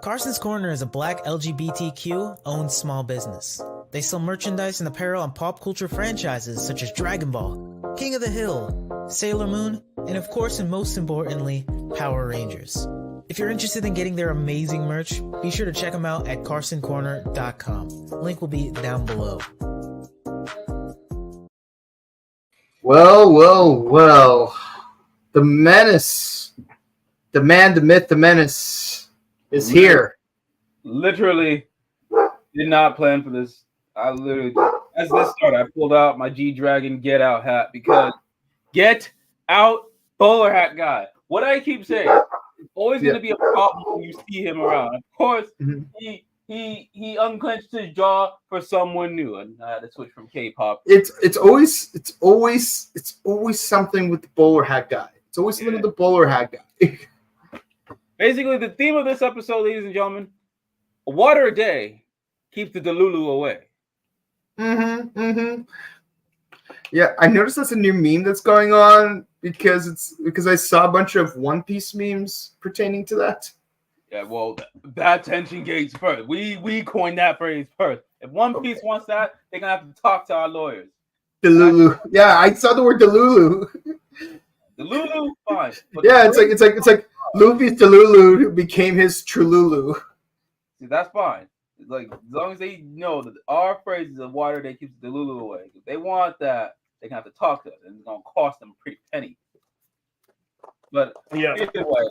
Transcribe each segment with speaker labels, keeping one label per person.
Speaker 1: Carson's Corner is a black LGBTQ-owned small business. They sell merchandise and apparel on pop culture franchises such as Dragon Ball, King of the Hill, Sailor Moon, and of course and most importantly, Power Rangers. If you're interested in getting their amazing merch, be sure to check them out at carsoncorner.com. Link will be down below.
Speaker 2: Well. The menace, the man, the myth, the menace is here.
Speaker 3: Literally did not plan for this. As this started, I pulled out my G-Dragon Get Out hat because Get Out bowler hat guy. What I keep saying, it's always going to be a problem when you see him around. Of course, he unclenched his jaw for someone new, and I had to switch from K-pop.
Speaker 2: It's always something with the bowler hat guy. It's always something with the bowler hat guy.
Speaker 3: Basically, the theme of this episode, ladies and gentlemen, a water a day keeps the Delulu away.
Speaker 2: Yeah, I noticed that's a new meme that's going on because I saw a bunch of One Piece memes pertaining to that.
Speaker 3: Yeah, well, that tension gates first. We coined that phrase first. If One Piece wants that, they're gonna have to talk to our lawyers.
Speaker 2: Delulu. Yeah, I saw the word Delulu.
Speaker 3: Delulu, fine. But
Speaker 2: yeah, it's like Luffy's Delulu became his Trululu.
Speaker 3: See, that's fine. It's like as long as they know that our phrase is a water that keeps the Delulu away. If they want that, they can have to talk to us, and it's gonna cost them a pretty penny. But either way,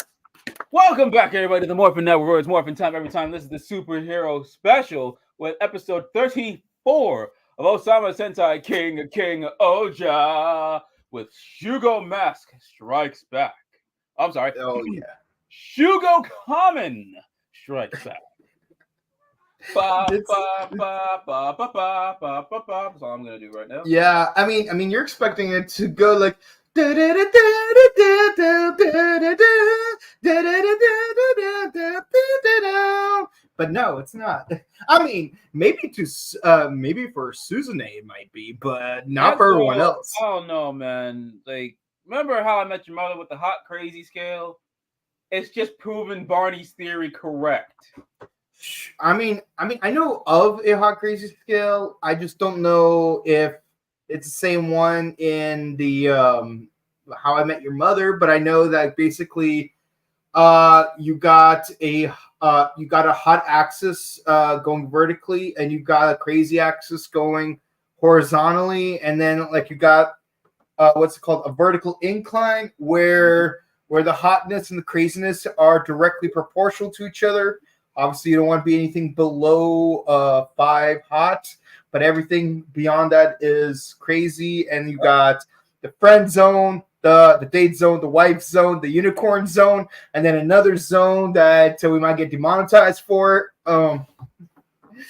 Speaker 3: welcome back, everybody, to the Morphin Network, where it's Morphin time every time. This is the Superhero Special with episode 34 of Ohsama Sentai KingOhger with Shugo Mask Strikes Back. I'm sorry.
Speaker 2: Oh, yeah.
Speaker 3: Shugo Kamen Strikes Back. That's all I'm going to do right now.
Speaker 2: Yeah, I mean, you're expecting it to go like... But no, it's not. I mean, maybe for Suzune it might be, but not for everyone else.
Speaker 3: I don't know, man. Like, remember How I Met Your Mother with the hot crazy scale? It's just proven Barney's theory correct.
Speaker 2: I mean, I know of a hot crazy scale. I just don't know if it's the same one in the How I Met Your Mother, but I know that basically you got a hot axis going vertically, and you got a crazy axis going horizontally, and then like you got what's it called, a vertical incline where the hotness and the craziness are directly proportional to each other. Obviously, you don't want to be anything below 5 hot, but everything beyond that is crazy. And you got the friend zone, the date zone, the wife zone, the unicorn zone, and then another zone that we might get demonetized for.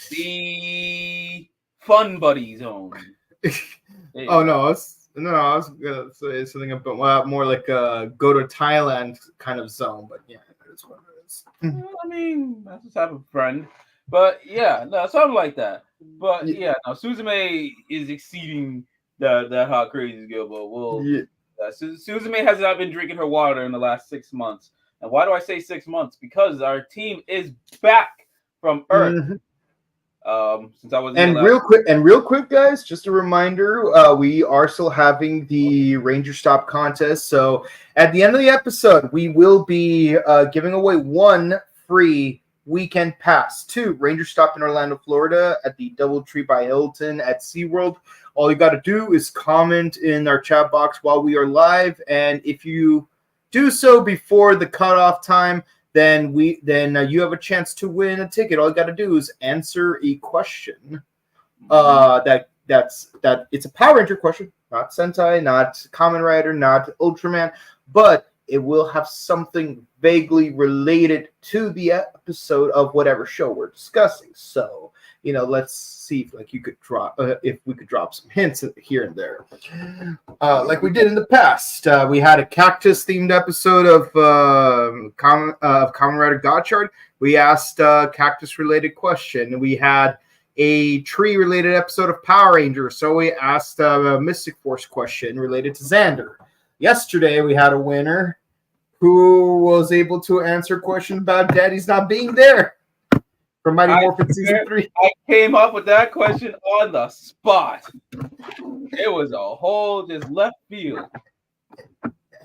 Speaker 3: The fun buddy zone.
Speaker 2: Oh no, I was gonna say something about more like a go to Thailand kind of zone, but yeah, that's what it is.
Speaker 3: I mean, that's the type of friend. But yeah, no, something like that. But yeah, no, Suzume is exceeding that hot crazy skill, but Suzume has not been drinking her water in the last 6 months. And why do I say 6 months? Because our team is back from Earth. Since I was
Speaker 2: real quick, guys, just a reminder, we are still having the Ranger Stop contest. So at the end of the episode, we will be giving away 1 free weekend pass to Ranger Stop in Orlando, Florida at the DoubleTree by Hilton at SeaWorld. All you got to do is comment in our chat box while we are live, and if you do so before the cutoff time, then you have a chance to win a ticket. All you got to do is answer a question. That's it's a Power Ranger question, not Sentai, not Kamen Rider, not Ultraman, but it will have something vaguely related to the episode of whatever show we're discussing. So, let's see if we could drop some hints here and there, like we did in the past. We had a cactus themed episode of Kamen Rider Godchild. We asked a cactus related question. We had a tree related episode of Power Rangers, so we asked a Mystic Force question related to Xander. Yesterday we had a winner who was able to answer questions about Daddy's not being there from Mighty Morphin Season 3.
Speaker 3: I came up with that question on the spot. It was a whole just left field.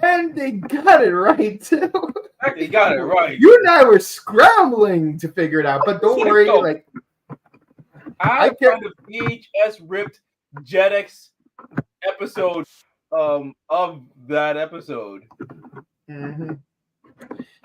Speaker 2: And they got it right, too.
Speaker 3: They got it right.
Speaker 2: You and I were scrambling to figure it out, but don't worry. Like,
Speaker 3: I found the VHS ripped Jetix episode of that episode.
Speaker 2: Mm-hmm.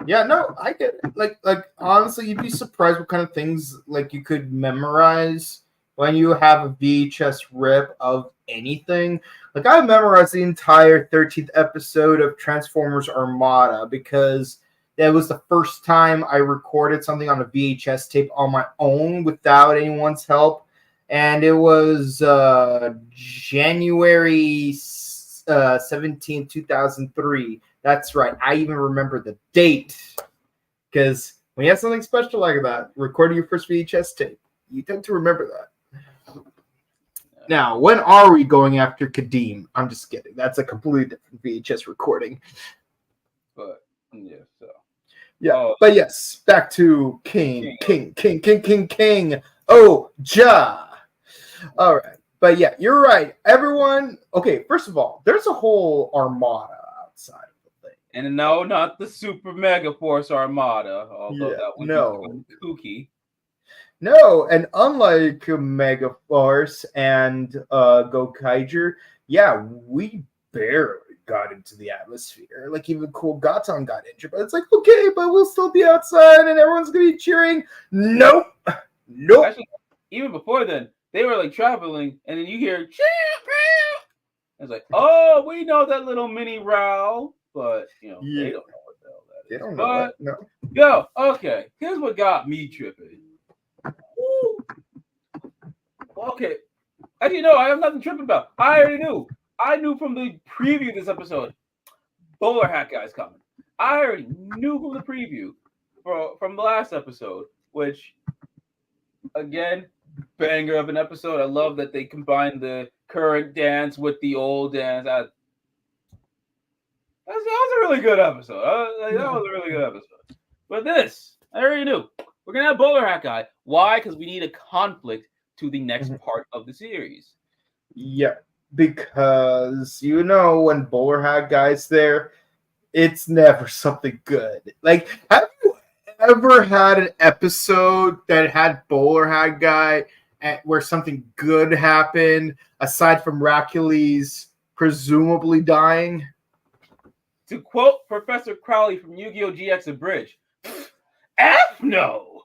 Speaker 2: Yeah, no, I get it. Like honestly, you'd be surprised what kind of things like you could memorize when you have a VHS rip of anything. Like I memorized the entire 13th episode of Transformers Armada because that was the first time I recorded something on a VHS tape on my own without anyone's help. And it was January 17, 2003. That's right. I even remember the date. Because when you have something special like that, recording your first VHS tape, you tend to remember that. Now, when are we going after Kadeem? I'm just kidding. That's a completely different VHS recording.
Speaker 3: But, yeah, so.
Speaker 2: Yeah, but yes, back to King. Oh, Ja. All right. But yeah, you're right. Everyone, okay, first of all, there's a whole armada outside of the thing.
Speaker 3: And no, not the Super Mega Force Armada, although that would be kooky.
Speaker 2: No, and unlike Megaforce and Gokaiger, yeah, we barely got into the atmosphere. Like even Cool Gaton got injured, but it's like, okay, but we'll still be outside and everyone's gonna be cheering. Nope.
Speaker 3: Actually, even before then, they were like traveling, and then you hear cheer. It's like, oh, we know that little mini row, but you know, they don't know what the hell that is.
Speaker 2: They don't know that. No.
Speaker 3: Yo, okay, here's what got me tripping. Ooh. Okay. Actually, no, I have nothing tripping about. I already knew. I knew from the preview of this episode, Bowler Hat Guy's coming. I already knew from the preview from the last episode, which, again, banger of an episode. I love that they combined the current dance with the old dance. That was a really good episode. That was a really good episode. But this, I already knew. We're going to have Bowler Hat Guy. Why? Because we need a conflict to the next part of the series.
Speaker 2: Yeah, because, you know, when Bowler Hat Guy's there, it's never something good. Like, have you ever had an episode that had Bowler Hat Guy where something good happened, aside from Racules presumably dying?
Speaker 3: To quote Professor Crowley from Yu-Gi-Oh! GX Abridged, F no!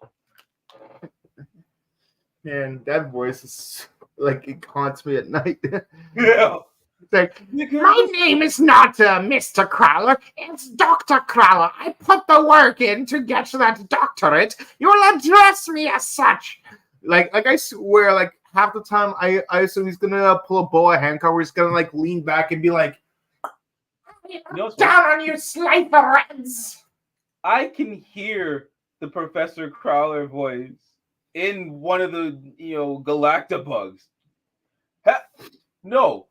Speaker 2: Man, that voice is like it haunts me at night.
Speaker 3: Yeah.
Speaker 2: It's like, my name is not Mr. Crowler, it's Dr. Crowler. I put the work in to get that doctorate. You will address me as such. Like I swear, like half the time I assume he's gonna pull a boa handcuff where he's gonna like lean back and be like, down on you, Sliferheads. I
Speaker 3: can hear the Professor Crowler voice in one of the, Galactabugs. No.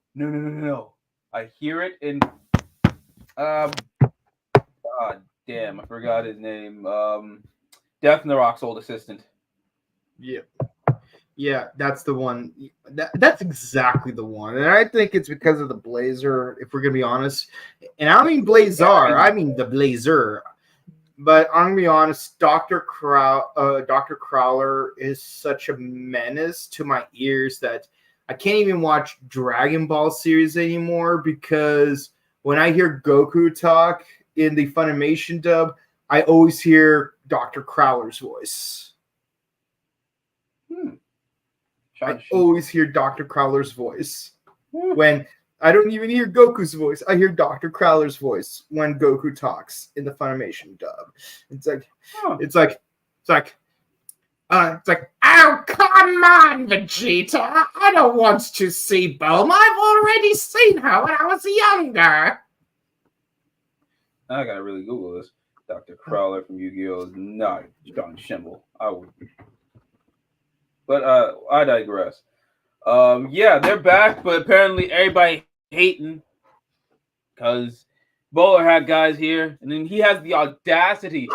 Speaker 3: I hear it in God damn, I forgot his name. Death Narok's old assistant.
Speaker 2: Yeah, that's the one. That's exactly the one. And I think it's because of the Blazer, if we're gonna be honest. And I don't mean Blazar, I mean the Blazer. But I'm gonna be honest, Dr. Crowler is such a menace to my ears that I can't even watch Dragon Ball series anymore, because when I hear Goku talk in the Funimation dub, I always hear Dr. Crowler's voice. I always hear Dr. Crowler's voice. When I don't even hear Goku's voice, I hear Dr. Crowler's voice when Goku talks in the Funimation dub. It's like, oh, come on, Vegeta. I don't want to see Bulma. I've already seen her when I was younger.
Speaker 3: I gotta really Google this. Dr. Crowler from Yu-Gi-Oh! Is not John Schimble. I would. But I digress. Yeah, they're back, but apparently everybody hating because bowler hat guy's here, and then he has the audacity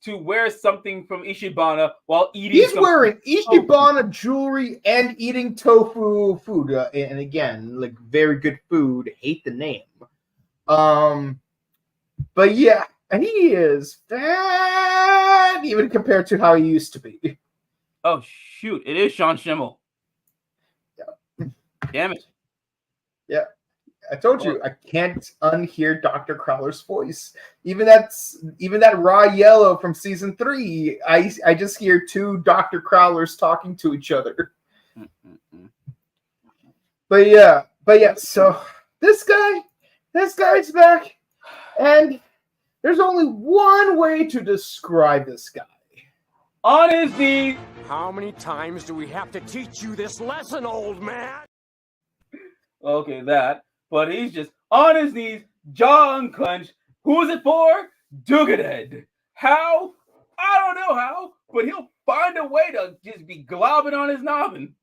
Speaker 3: to wear something from Ishibana while eating.
Speaker 2: He's wearing Ishibana jewelry and eating tofu food, and again, like very good food. Hate the name, but yeah, he is fat even compared to how he used to be.
Speaker 3: Oh shoot! It is Sean Schimmel.
Speaker 2: Yeah.
Speaker 3: Damn it.
Speaker 2: Yeah. I told you I can't unhear Dr. Crowler's voice. Even that raw yellow from season 3. I just hear two Dr. Crowlers talking to each other. But yeah. So this guy's back, and there's only one way to describe this guy.
Speaker 3: On his knees.
Speaker 4: How many times do we have to teach you this lesson, old man?
Speaker 3: Okay, that. But he's just on his knees, jaw unclenched. Who's it for? Dugaded. How? I don't know how, but he'll find a way to just be globbing on his noggin.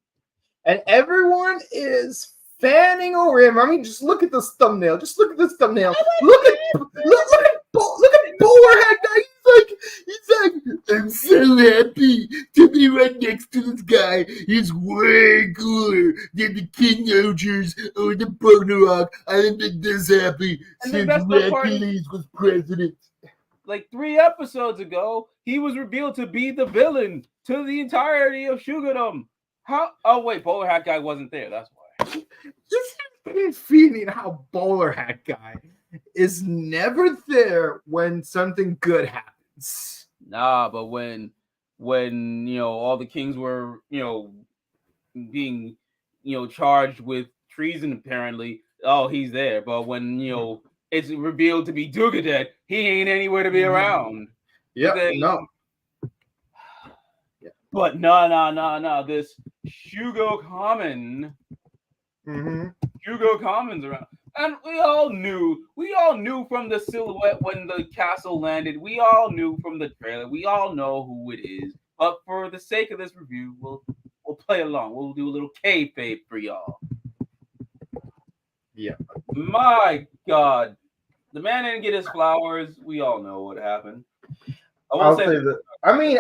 Speaker 2: And everyone is fanning over him. I mean, just look at this thumbnail. Look at Bowler Hat Guy. He's like, I'm so happy to be right next to this guy. He's way cooler than the KingOhgers or the Bonarok. I haven't been this happy since Hercules was president.
Speaker 3: Like 3 episodes ago, he was revealed to be the villain to the entirety of Shugodom. How? Oh wait, Bowler Hat Guy wasn't there. That's why.
Speaker 2: Just feeling how Bowler Hat Guy is never there when something good happens.
Speaker 3: Nah, but when all the kings were being charged with treason, apparently, he's there. But when it's revealed to be Dugaded, he ain't anywhere to be around.
Speaker 2: Yeah, no.
Speaker 3: But no. This Shugo Kamen. Shugo Kamen's around. And we all knew from the silhouette when the castle landed. We all knew from the trailer. We all know who it is. But for the sake of this review, we'll play along. We'll do a little kayfabe for y'all.
Speaker 2: Yeah.
Speaker 3: My God, the man didn't get his flowers. We all know what happened.
Speaker 2: I'll say that. I mean,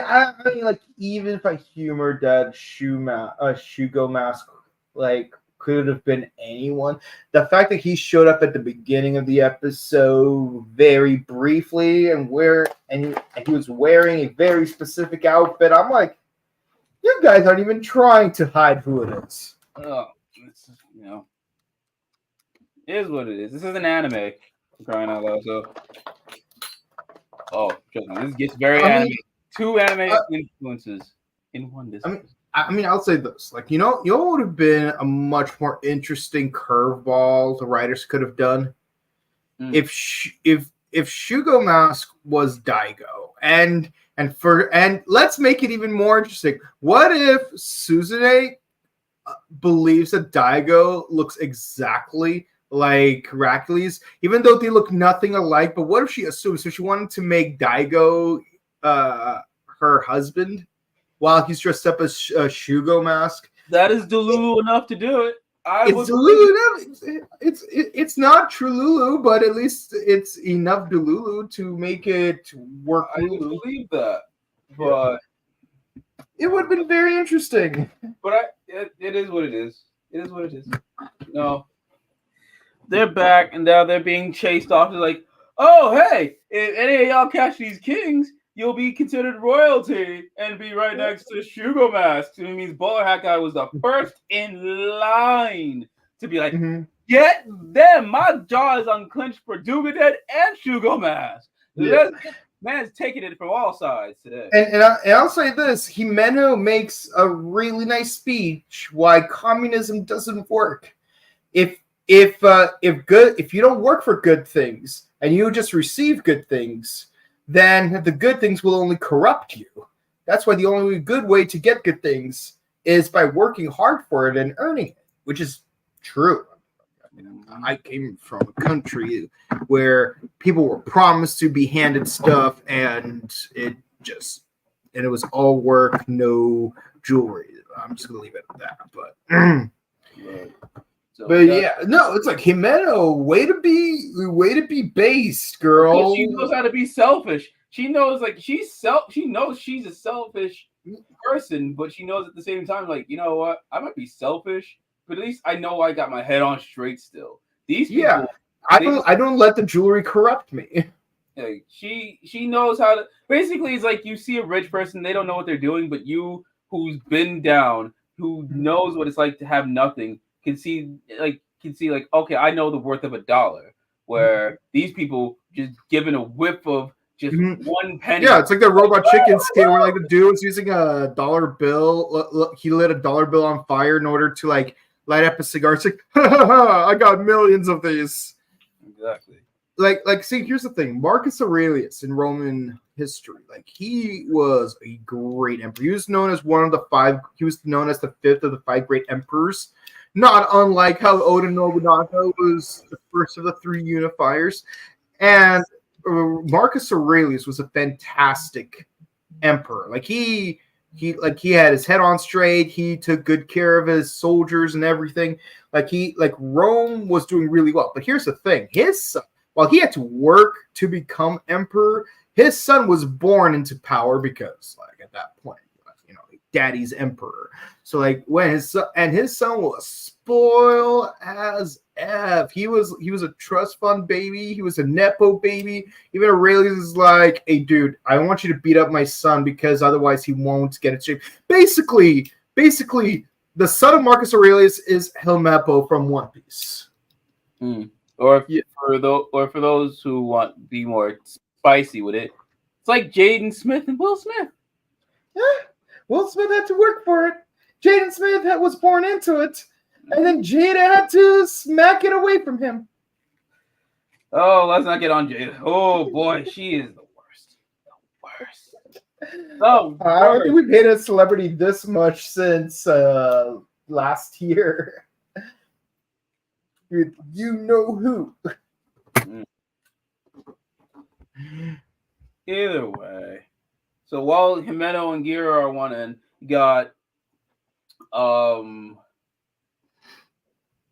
Speaker 2: like, even if I humored that Shugo mask, like, could have been anyone. The fact that he showed up at the beginning of the episode very briefly and he was wearing a very specific outfit, I'm like, you guys aren't even trying to hide who it is.
Speaker 3: Oh, it's, it is what it is. This is an anime. I'm crying out loud. So, this gets very anime. 2 anime influences in one discussion.
Speaker 2: I mean, I'll say this. Like, what would have been a much more interesting curveball the writers could have done if Shugo Mask was Daigo, and let's make it even more interesting. What if Suzune believes that Daigo looks exactly like Hercules, even though they look nothing alike? But what if she assumes? So she wanted to make Daigo her husband, while he's dressed up as a Shugo Mask.
Speaker 3: That is Delulu enough to do it.
Speaker 2: It's not Trululu, but at least it's enough Delulu to make it work.
Speaker 3: I believe that, but
Speaker 2: it would have been very interesting.
Speaker 3: But it is what it is. It is what it is. No, they're back, and now they're being chased off. They're like, oh, hey, if any of y'all catch these kings, you'll be considered royalty and be right next to Shugo Mask. So it means Bowler Hat Guy was the first in line to be like, get them. My jaw is unclenched for Dugaded and Shugo Mask. Yeah. Man's taking it from all sides today.
Speaker 2: And I'll say this: Himeno makes a really nice speech why communism doesn't work. If you don't work for good things and you just receive good things, then the good things will only corrupt you. That's why the only good way to get good things is by working hard for it and earning it, which is true. I came from a country where people were promised to be handed stuff, and it was all work, no jewelry. I'm just gonna leave it at that. But
Speaker 3: So,
Speaker 2: But yeah, no, it's like Jimeno, way to be based, girl.
Speaker 3: she knows how to be selfish. She knows like she knows she's a selfish person, but she knows at the same time, like, you know what? I might be selfish, but at least I know I got my head on straight still. These people,
Speaker 2: I don't let the jewelry corrupt me.
Speaker 3: Like, she knows how to. Basically, it's like you see a rich person, they don't know what they're doing, but you, who's been down, who knows what it's like to have nothing, can see like, okay, I know the worth of $1. Where these people just given a whiff of just 1 penny.
Speaker 2: Yeah, it's like the Robot Chicken skit where like the dude was using a dollar bill. He lit a dollar bill on fire in order to like light up a cigar. It's like, I got millions of these.
Speaker 3: Exactly.
Speaker 2: Like, see, here's the thing. Marcus Aurelius in Roman history, like, he was a great emperor. He was known as one of the 5. He was known as the 5th of the 5 great emperors. Not unlike how Oda Nobunaga was the first of the 3 unifiers. And Marcus Aurelius was a fantastic emperor. Like, he had his head on straight. He took good care of his soldiers and everything. Like Rome was doing really well. But here's the thing. His son, while he had to work to become emperor, his son was born into power because, like, at that point, you know, daddy's emperor. So, like, when his son was spoiled as F. He was a trust fund baby. He was a nepo baby. Even Aurelius is like, hey, dude, I want you to beat up my son because otherwise he won't get it shape. Basically, the son of Marcus Aurelius is Helmeppo from One Piece.
Speaker 3: Or for those who want to be more spicy with it, it's like Jaden Smith and Will Smith.
Speaker 2: Yeah, Will Smith had to work for it. Jaden Smith was born into it, and then Jada had to smack it away from him.
Speaker 3: Oh, let's not get on Jada. Oh boy, she is the worst. Oh,
Speaker 2: I don't think we've hated a celebrity this much since last year. You know who.
Speaker 3: Either way. So while Himeno and Gira are one end, you got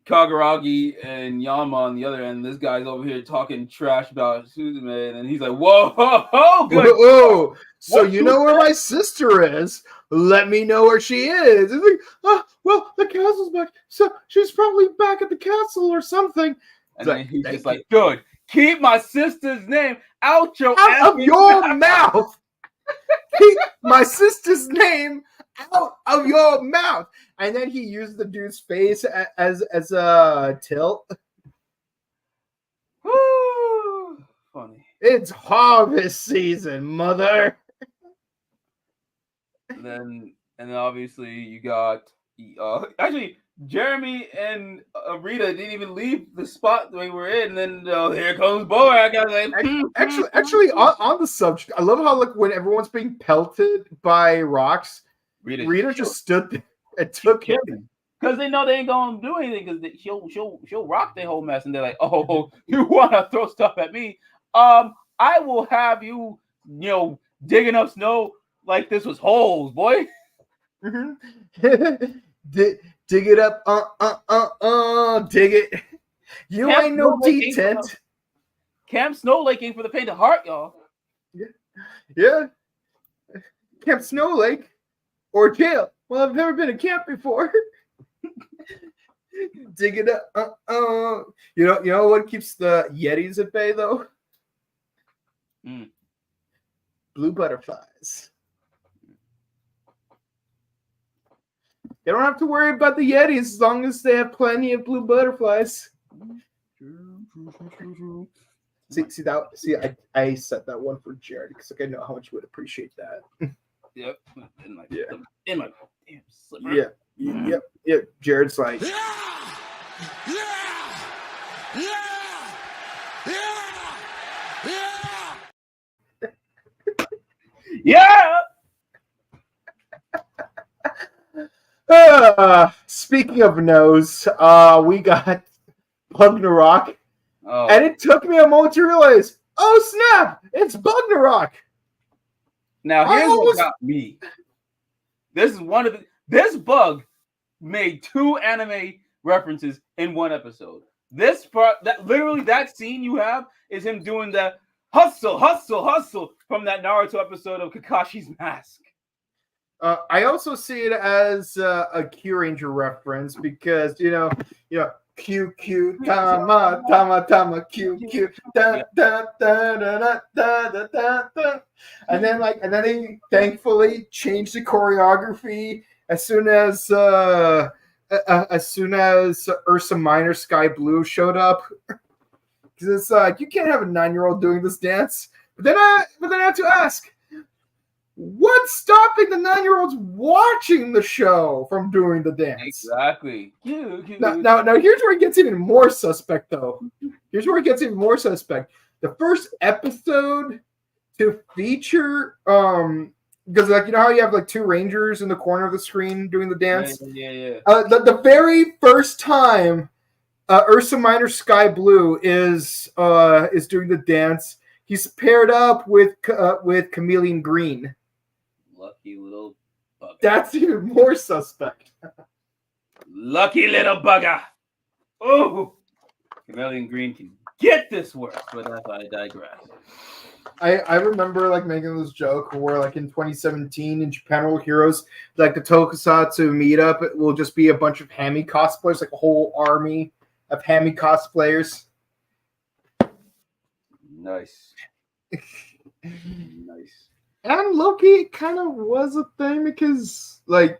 Speaker 3: Kagaragi and Yama on the other end. This guy's over here talking trash about Suzume, and he's like, whoa, good.
Speaker 2: Whoa. So you know where my sister is. Let me know where she is. It's like, oh, well, the castle's back. So she's probably back at the castle or something.
Speaker 3: And then he's just like, good. Keep my sister's name out of your
Speaker 2: mouth. Keep my sister's name out of your mouth. And then he used the dude's face as a tilt.
Speaker 3: Woo! Funny.
Speaker 2: It's harvest season, mother.
Speaker 3: And then obviously you got actually Jeremy and Rita didn't even leave the spot they were in. And then here comes Borak.
Speaker 2: Actually, on the subject, I love how, like, when everyone's being pelted by rocks, Rita just stood there and took him.
Speaker 3: Because they know they ain't gonna do anything. Because she'll rock their whole mess, and they're like, "Oh, you want to throw stuff at me? I will have you, digging up snow like this was holes, boy."
Speaker 2: Dig it up, dig it. You
Speaker 3: Camp
Speaker 2: ain't no D-tent.
Speaker 3: Camp Snow Lake ain't for the faint of heart, y'all.
Speaker 2: Yeah. Camp Snow Lake or jail. Well, I've never been to camp before. Dig it up, You know what keeps the Yetis at bay though? Blue butterflies. You don't have to worry about the Yetis as long as they have plenty of blue butterflies. I set that one for Jared because I know how much you would appreciate that.
Speaker 3: Yep. In my damn slipper.
Speaker 2: Yeah. Yep. Jared's like,
Speaker 3: yeah.
Speaker 2: Speaking of nose, we got Bugnarok.
Speaker 3: Oh.
Speaker 2: And it took me a moment to realize, oh snap, it's Bugnarok.
Speaker 3: Now here's what got me. This bug made 2 anime references in one episode. This part, that scene you have is him doing the hustle, hustle, hustle from that Naruto episode of Kakashi's Mask.
Speaker 2: I also see it as a Q Ranger reference because Q Q Tama Tama Tama Q Q da da da da da da da da, and then they thankfully changed the choreography as soon as Ursa Minor Sky Blue showed up, because it's like you can't have a 9-year-old doing this dance. But then I have to ask, what's stopping the 9-year-olds watching the show from doing the dance?
Speaker 3: Exactly.
Speaker 2: Now, here's where it gets even more suspect, though. The first episode to feature, because how you have 2 Rangers in the corner of the screen doing the dance.
Speaker 3: Yeah.
Speaker 2: The very first time Ursa Minor Sky Blue is doing the dance, he's paired up with Chameleon Green.
Speaker 3: Lucky little bugger.
Speaker 2: That's even more suspect.
Speaker 3: Lucky little bugger. Oh, Chameleon Green can get this work, but I digress.
Speaker 2: I remember making this joke where in 2017 in Japan World Heroes, the Tokusatsu meetup, it will just be a bunch of Hammy cosplayers, a whole army of Hammy cosplayers.
Speaker 3: Nice. Nice.
Speaker 2: And Loki kind of was a thing because there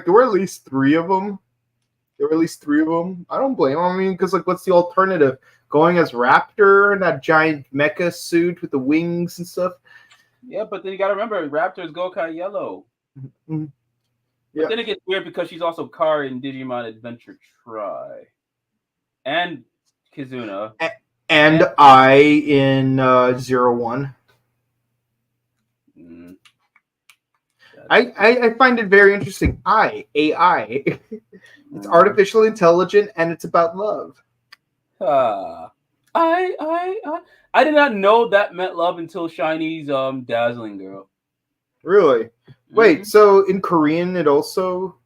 Speaker 2: were at least 3 of them. I don't blame them. I mean, because what's the alternative? Going as Raptor in that giant mecha suit with the wings and stuff.
Speaker 3: Yeah, but then you got to remember, Raptor's Gokai Yellow.
Speaker 2: Mm-hmm.
Speaker 3: Yeah. But then it gets weird because she's also Kar in Digimon Adventure Tri. And Kizuna.
Speaker 2: And I in 01. I find it very interesting. AI. It's artificial intelligent and it's about love.
Speaker 3: I did not know that meant love until Shiny's Dazzling Girl.
Speaker 2: Really? Wait, so in Korean it also?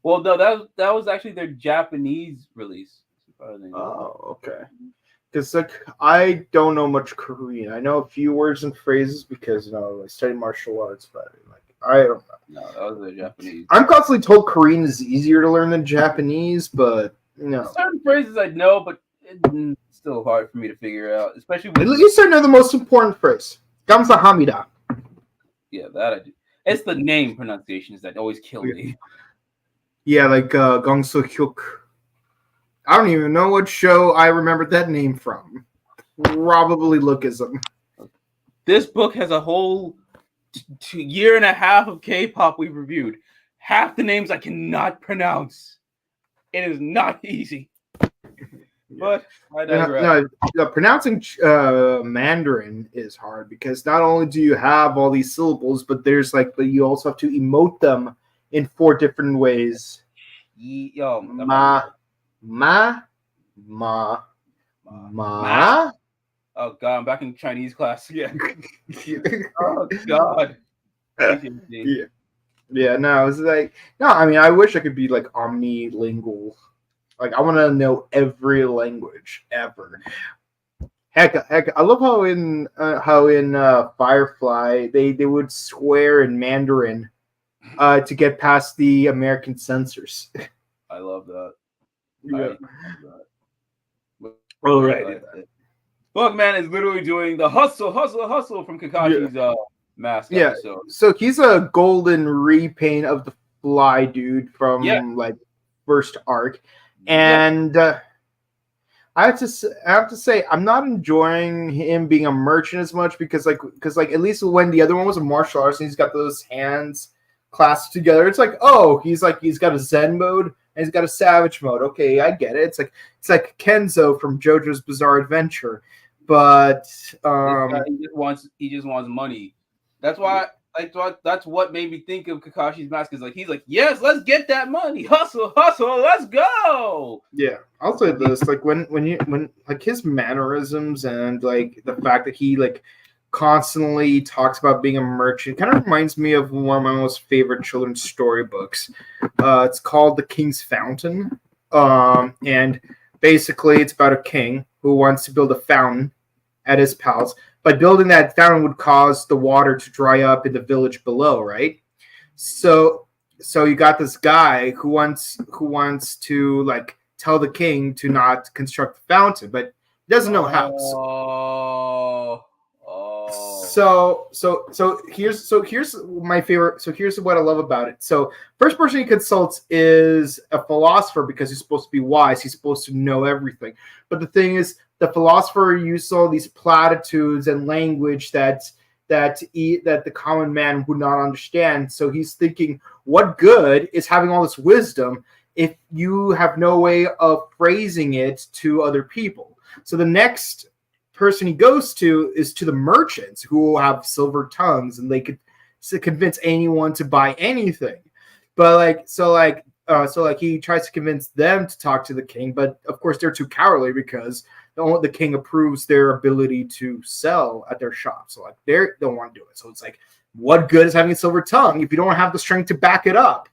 Speaker 3: Well, no, that was actually their Japanese release.
Speaker 2: Oh, okay. Because I don't know much Korean. I know a few words and phrases because I studied martial arts, but I don't know.
Speaker 3: No, that was the Japanese.
Speaker 2: I'm constantly told Korean is easier to learn than Japanese, but
Speaker 3: certain phrases I know, but it's still hard for me to figure out, especially
Speaker 2: at least I know the most important phrase. Kamsahamnida.
Speaker 3: Yeah, that I do. It's the name pronunciations that always kill me.
Speaker 2: Yeah, Gongso Hyuk. I don't even know what show I remembered that name from. Probably Lookism.
Speaker 3: This book has a whole year and a half of K-pop we've reviewed. Half the names I cannot pronounce. It is not easy. But I digress.
Speaker 2: No, pronouncing Mandarin is hard because not only do you have all these syllables, but there's but you also have to emote them in 4 different ways. Ma.
Speaker 3: Oh God, I'm back in Chinese class again. Oh God.
Speaker 2: Yeah. No, it's no. I mean, I wish I could be omnilingual. I want to know every language ever. Heck, I love how in Firefly they would swear in Mandarin to get past the American censors.
Speaker 3: I love that.
Speaker 2: Yeah.
Speaker 3: All right. Bugman is literally doing the hustle from Kakashi's Mask episode.
Speaker 2: So he's a golden repaint of the Fly dude from first arc, and I have to say I'm not enjoying him being a merchant as much because at least when the other one was a martial artist and he's got those hands clasped together, it's he's got a Zen mode and he's got a savage mode. Okay, I get it. It's like Kenzo from JoJo's Bizarre Adventure, but
Speaker 3: he just wants money. That's why. That's what made me think of Kakashi's Mask. Is he's yes, let's get that money, hustle, let's go.
Speaker 2: Yeah, I'll say this: when his mannerisms and the fact that he constantly talks about being a merchant kind of reminds me of one of my most favorite children's storybooks. It's called The King's Fountain. And basically it's about a king who wants to build a fountain at his palace. But building that fountain would cause the water to dry up in the village below, right? So you got this guy who wants to like tell the king to not construct the fountain, but he doesn't know how. So here's my favorite. So here's what I love about it. So first person he consults is a philosopher because he's supposed to be wise. He's supposed to know everything. But the thing is, the philosopher uses all these platitudes and language that the common man would not understand. So he's thinking, what good is having all this wisdom if you have no way of phrasing it to other people? So the next person he goes to is to the merchants who have silver tongues and they could convince anyone to buy anything. But he tries to convince them to talk to the king, but of course they're too cowardly because the king approves their ability to sell at their shop. So like they don't want to do it. So it's like, what good is having a silver tongue if you don't have the strength to back it up?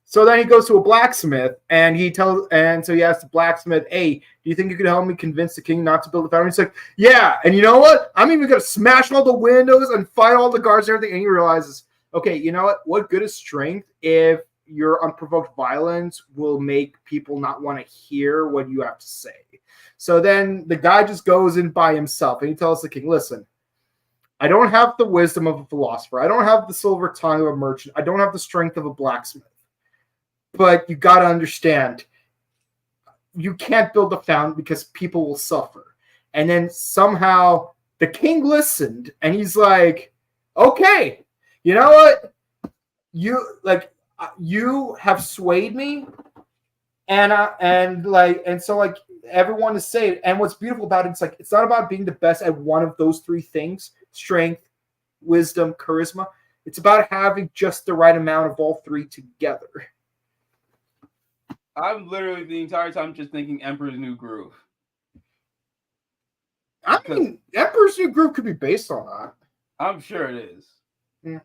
Speaker 2: So then he goes to a blacksmith and he asks the blacksmith, hey, do you think you could help me convince the king not to build a fountain? He's like, yeah. And you know what? I'm even going to smash all the windows and fight all the guards and everything. And he realizes, okay, you know what? What good is strength if your unprovoked violence will make people not want to hear what you have to say? So then the guy just goes in by himself and he tells the king, listen, I don't have the wisdom of a philosopher. I don't have the silver tongue of a merchant. I don't have the strength of a blacksmith. But you got to understand, you can't build a fountain because people will suffer. And then somehow the king listened and he's like, okay, you know what? You have swayed me. And so everyone is saved. And what's beautiful about it, it's not about being the best at one of those three things: strength, wisdom, charisma. It's about having just the right amount of all three together.
Speaker 3: I'm literally the entire time just thinking Emperor's New Groove.
Speaker 2: I mean, Emperor's New Groove could be based on that.
Speaker 3: I'm sure it is.
Speaker 2: Yeah.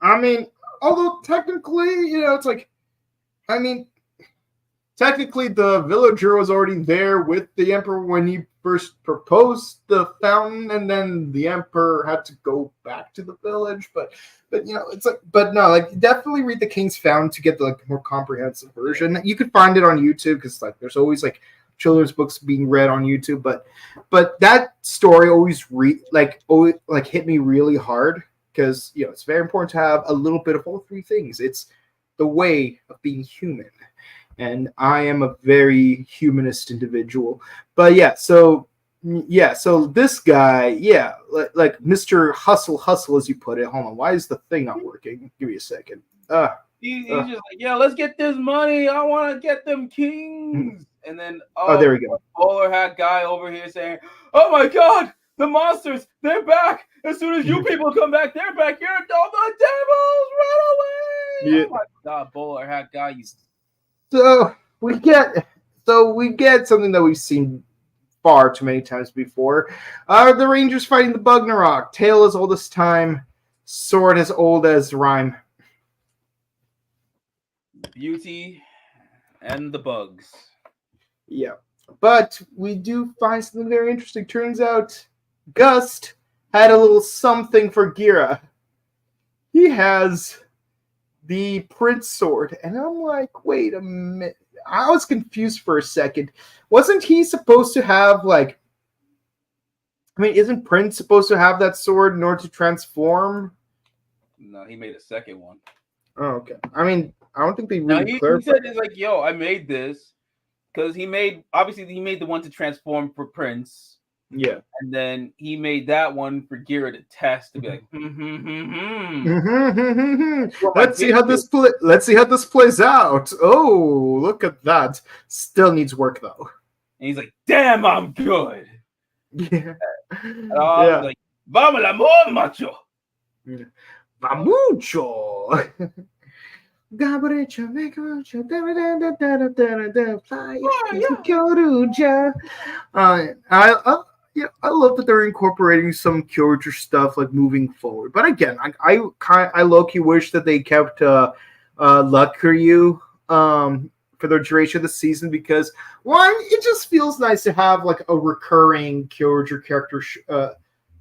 Speaker 2: I mean, although technically, technically the villager was already there with the emperor when he first proposed the fountain, and then the emperor had to go back to the village. But definitely read the King's Fountain to get the more comprehensive version. You could find it on YouTube because there's always children's books being read on YouTube. But that story always hit me really hard because it's very important to have a little bit of all three things. It's the way of being human. And I am a very humanist individual. But so this guy, like Mr. Hustle, as you put it. Hold on, why is the thing not working? Give me a second.
Speaker 3: He's just like, let's get this money. I want to get them kings. And then,
Speaker 2: there we go.
Speaker 3: Bowler hat guy over here saying, oh my God, the monsters, they're back. As soon as you people come back, they're back here. All the devils, run away.
Speaker 2: Yeah.
Speaker 3: Oh my God, bowler hat guy, you.
Speaker 2: So we get something that we've seen far too many times before. The Rangers fighting the Bugnarok. Tale as old as time, sword as old as rhyme.
Speaker 3: Beauty and the bugs.
Speaker 2: Yeah. But we do find something very interesting. Turns out Gust had a little something for Gira. He has the Prince sword. And I'm like, wait a minute. I was confused for a second. Wasn't he supposed to have isn't Prince supposed to have that sword in order to transform?
Speaker 3: No, he made a second one.
Speaker 2: Oh, okay. I don't think they really
Speaker 3: he
Speaker 2: clarified.
Speaker 3: said it's like, I made this because he made the one to transform for Prince.
Speaker 2: Yeah.
Speaker 3: And then he made that one for Gira to test to be like,
Speaker 2: Let's see how this plays out. Oh, look at that. Still needs work though.
Speaker 3: And he's like, damn, I'm good.
Speaker 2: Yeah.
Speaker 3: And I was like, vamos la amor, macho.
Speaker 2: Vamucho. Gabricha, make mucho. I love that they're incorporating some Kyoto stuff moving forward. But again, I low-key wish that they kept Luck Ryu for for the duration of the season because one, it just feels nice to have like a recurring KingOhger character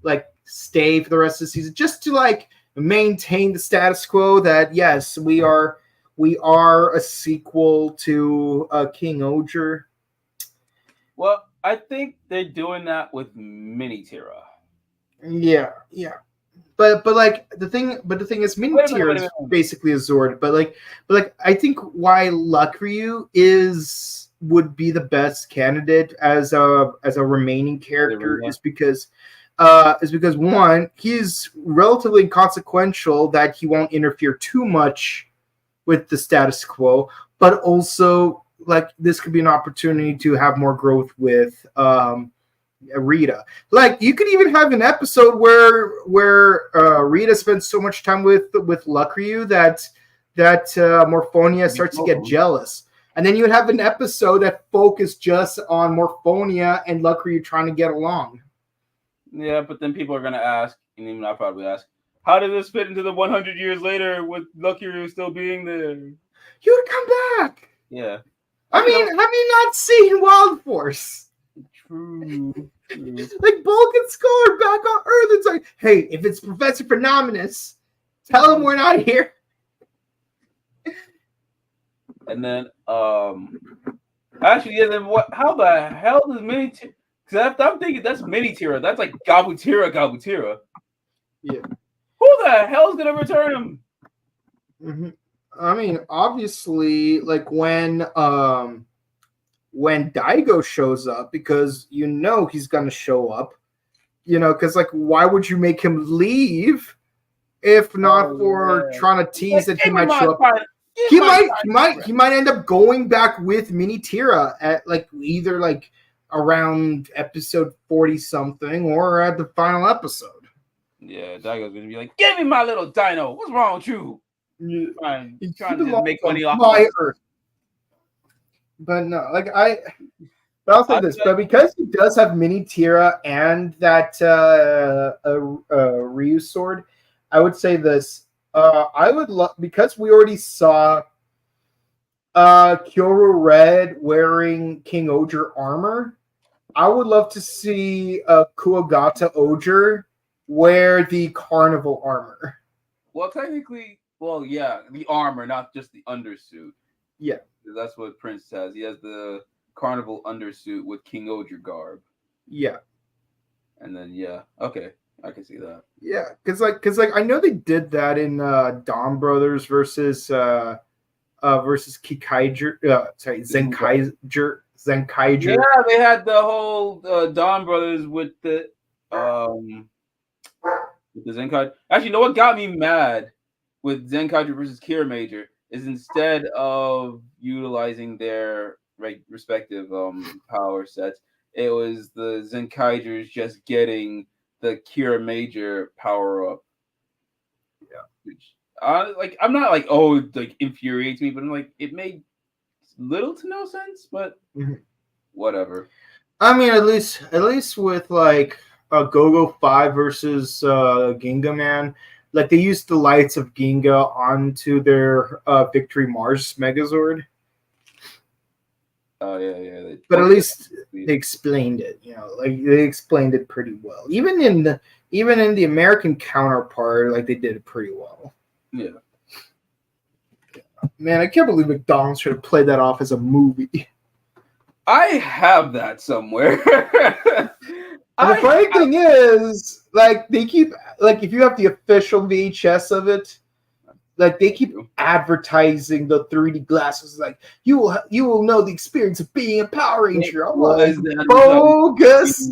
Speaker 2: like stay for the rest of the season, just to like maintain the status quo that yes, we are a sequel to KingOhger.
Speaker 3: Well, I think they're doing that with Mini Tira.
Speaker 2: Yeah. But the thing is, Mini Tira is basically a Zord. But I think why Luck-Ryu would be the best candidate as a remaining character is because one, he's relatively inconsequential that he won't interfere too much with the status quo, but also like this could be an opportunity to have more growth with Rita. Like you could even have an episode where Rita spends so much time with Luck-Ryu that Morphonia starts to get jealous. And then you would have an episode that focused just on Morphonia and Luck-Ryu trying to get along.
Speaker 3: Yeah, but then people are going to ask, and even I'll probably ask, how did this fit into the 100 years later with Luck-Ryu still being there?
Speaker 2: He would come back.
Speaker 3: Yeah.
Speaker 2: I mean, have you not seen Wild Force?
Speaker 3: True.
Speaker 2: Like Bulk and Skull are back on Earth. It's like, hey, if it's Professor Phenomenus, tell him we're not here.
Speaker 3: And then, actually, yeah. Then what? How the hell does Mini? Because I'm thinking that's Mini Tira. That's like Gabutira. Yeah. Who the hell is gonna return him?
Speaker 2: Mm-hmm. I mean, obviously, like when Daigo shows up, because you know he's gonna show up. You know, because like, why would you make him leave if not for trying to tease that he might show up? He might end up going back with Mini Tira at like either like around episode 40 something or at the final episode.
Speaker 3: Yeah, Daigo's gonna be like, "Give me my little dino. What's wrong with you?" He's trying to make money off
Speaker 2: my Earth. But no, like but I'll say this, but because he does have Mini Tira and that Ryu sword, I would say this. I would love, because we already saw Kyoru Red wearing KingOhger armor. I would love to see Kuwagata Ohger wear the carnival armor.
Speaker 3: Well, technically, yeah, the armor, not just the undersuit.
Speaker 2: Yeah,
Speaker 3: that's what Prince has. He has the carnival undersuit with KingOhger garb.
Speaker 2: Yeah, and
Speaker 3: then okay. I can see that.
Speaker 2: Yeah, because I know they did that in Dawn Brothers versus Zenkaiger.
Speaker 3: Yeah, they had the whole Dawn Brothers with the Zenkaiger. Actually, you know what got me mad with Zenkaiger versus Kira Major is instead of utilizing their respective power sets, it was the Zenkaigers just getting the Kira Major power up. Yeah. Which I'm not like, infuriates me, but I'm like, it made little to no sense, but whatever.
Speaker 2: I mean, at least with like Go-Go 5 versus Ginga Man, like they used the lights of Ginga onto their Victory Mars Megazord.
Speaker 3: Oh yeah.
Speaker 2: But at least they explained it. You know, like they explained it pretty well. Even in the American counterpart, like they did it pretty well.
Speaker 3: Yeah.
Speaker 2: Man, I can't believe McDonald's should have played that off as a movie.
Speaker 3: I have that somewhere.
Speaker 2: And the funny thing is, like they keep if you have the official VHS of it. Like they keep advertising the 3D glasses, like you will know the experience of being a Power Ranger. I'm like, bogus.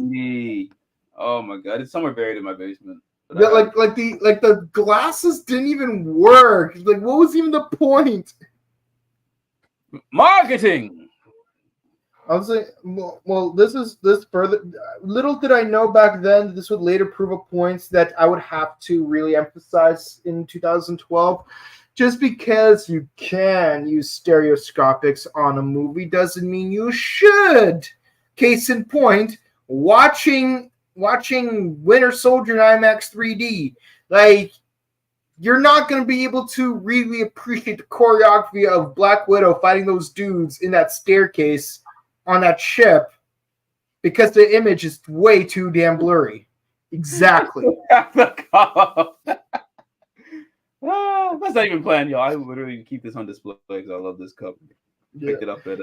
Speaker 3: Oh my god, it's somewhere buried in my basement.
Speaker 2: Like the glasses didn't even work. Like, what was even the point?
Speaker 3: Marketing.
Speaker 2: I was like, well, this further. Little did I know back then that this would later prove a point that I would have to really emphasize in 2012. Just because you can use stereoscopics on a movie doesn't mean you should. Case in point, watching Winter Soldier in IMAX 3D. Like, you're not going to be able to really appreciate the choreography of Black Widow fighting those dudes in that staircase on that ship because the image is way too damn blurry. Exactly.
Speaker 3: That's not even planned, y'all. I literally keep this on display because I love this cup. Picked it up at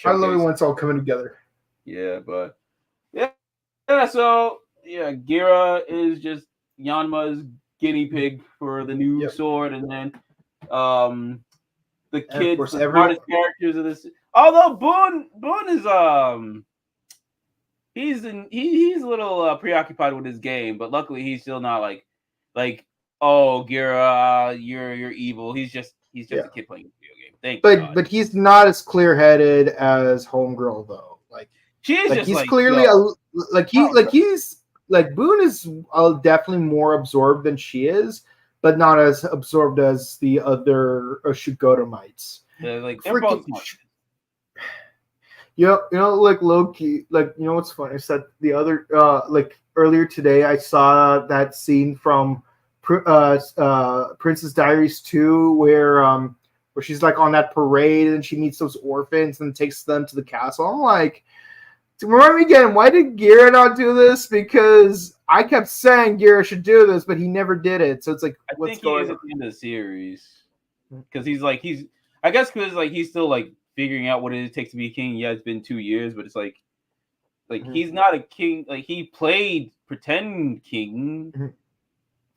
Speaker 2: I love it when it's all coming together.
Speaker 3: Yeah, but yeah. So yeah, Gira is just Yanma's guinea pig for the new sword, and then the kids, the smartest characters of this. Although Boone is he's a little preoccupied with his game, but luckily he's still not like oh Gira, you're evil. He's just a kid playing a video game. Thank God.
Speaker 2: But he's not as clear-headed as Homegirl though. Like
Speaker 3: she's
Speaker 2: like
Speaker 3: just
Speaker 2: he's
Speaker 3: like
Speaker 2: clearly Boone is definitely more absorbed than she is, but not as absorbed as the other Shugotomites.
Speaker 3: Yeah, like they're both smart.
Speaker 2: You know, like low-key, like, you know what's funny is that the other, like earlier today, I saw that scene from Princess Diaries 2 where she's like on that parade and she meets those orphans and takes them to the castle. I'm like, remind me again, why did Gira not do this? Because I kept saying Gira should do this, but he never did it. So it's like, what's going on? I think he is
Speaker 3: at the end of the series. Because I guess because like he's still like figuring out what it takes to be a king. Yeah, it's been 2 years, but it's like he's not a king. Like he played pretend king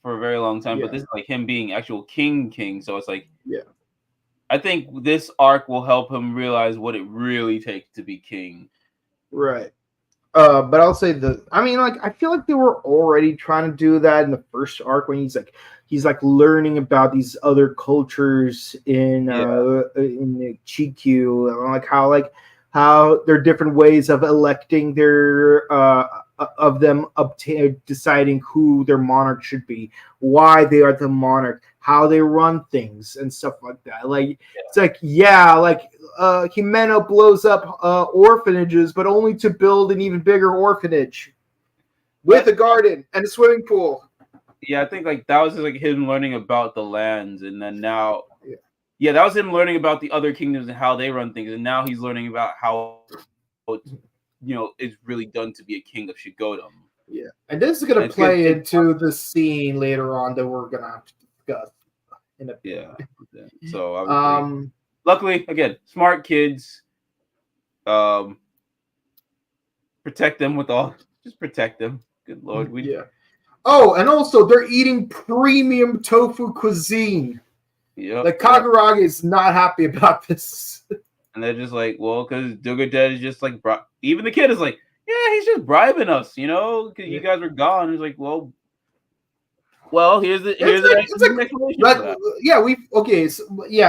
Speaker 3: for a very long time, but this is like him being actual king. So it's like, I think this arc will help him realize what it really takes to be king.
Speaker 2: Right. But I'll say I feel like they were already trying to do that in the first arc when he's learning about these other cultures in the GQ, like how there are different ways of electing their of them deciding who their monarch should be, why they are the monarch, how they run things and stuff like that. It's like Himeno blows up orphanages, but only to build an even bigger orphanage with a garden and a swimming pool.
Speaker 3: Yeah, I think like that was just like him learning about the lands, and then now, that was him learning about the other kingdoms and how they run things, and now he's learning about how it's really done to be a king of Shigodom.
Speaker 2: Yeah, and this is going to play into the scene later on that we're going to have to discuss.
Speaker 3: So luckily, again, smart kids. Protect them just protect them. Good Lord,
Speaker 2: Oh, and also they're eating premium tofu cuisine.
Speaker 3: Yeah,
Speaker 2: like Kaguragi is not happy about this.
Speaker 3: And they're just like, well, because Dugadet is just like, even the kid is like, yeah, he's just bribing us, because you guys are gone. He's like, well, here's the explanation for that.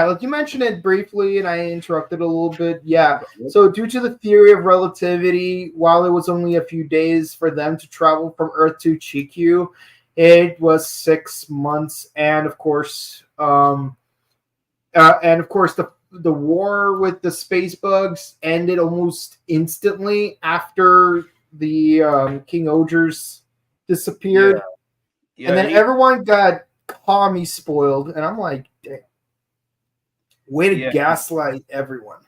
Speaker 2: Like you mentioned it briefly, and I interrupted a little bit. Yeah, so due to the theory of relativity, while it was only a few days for them to travel from Earth to Chikyu, it was 6 months, and of course, the war with the space bugs ended almost instantly after the KingOhgers disappeared. Yeah, and then everyone got Kami spoiled, and I'm like, damn. Way to gaslight everyone.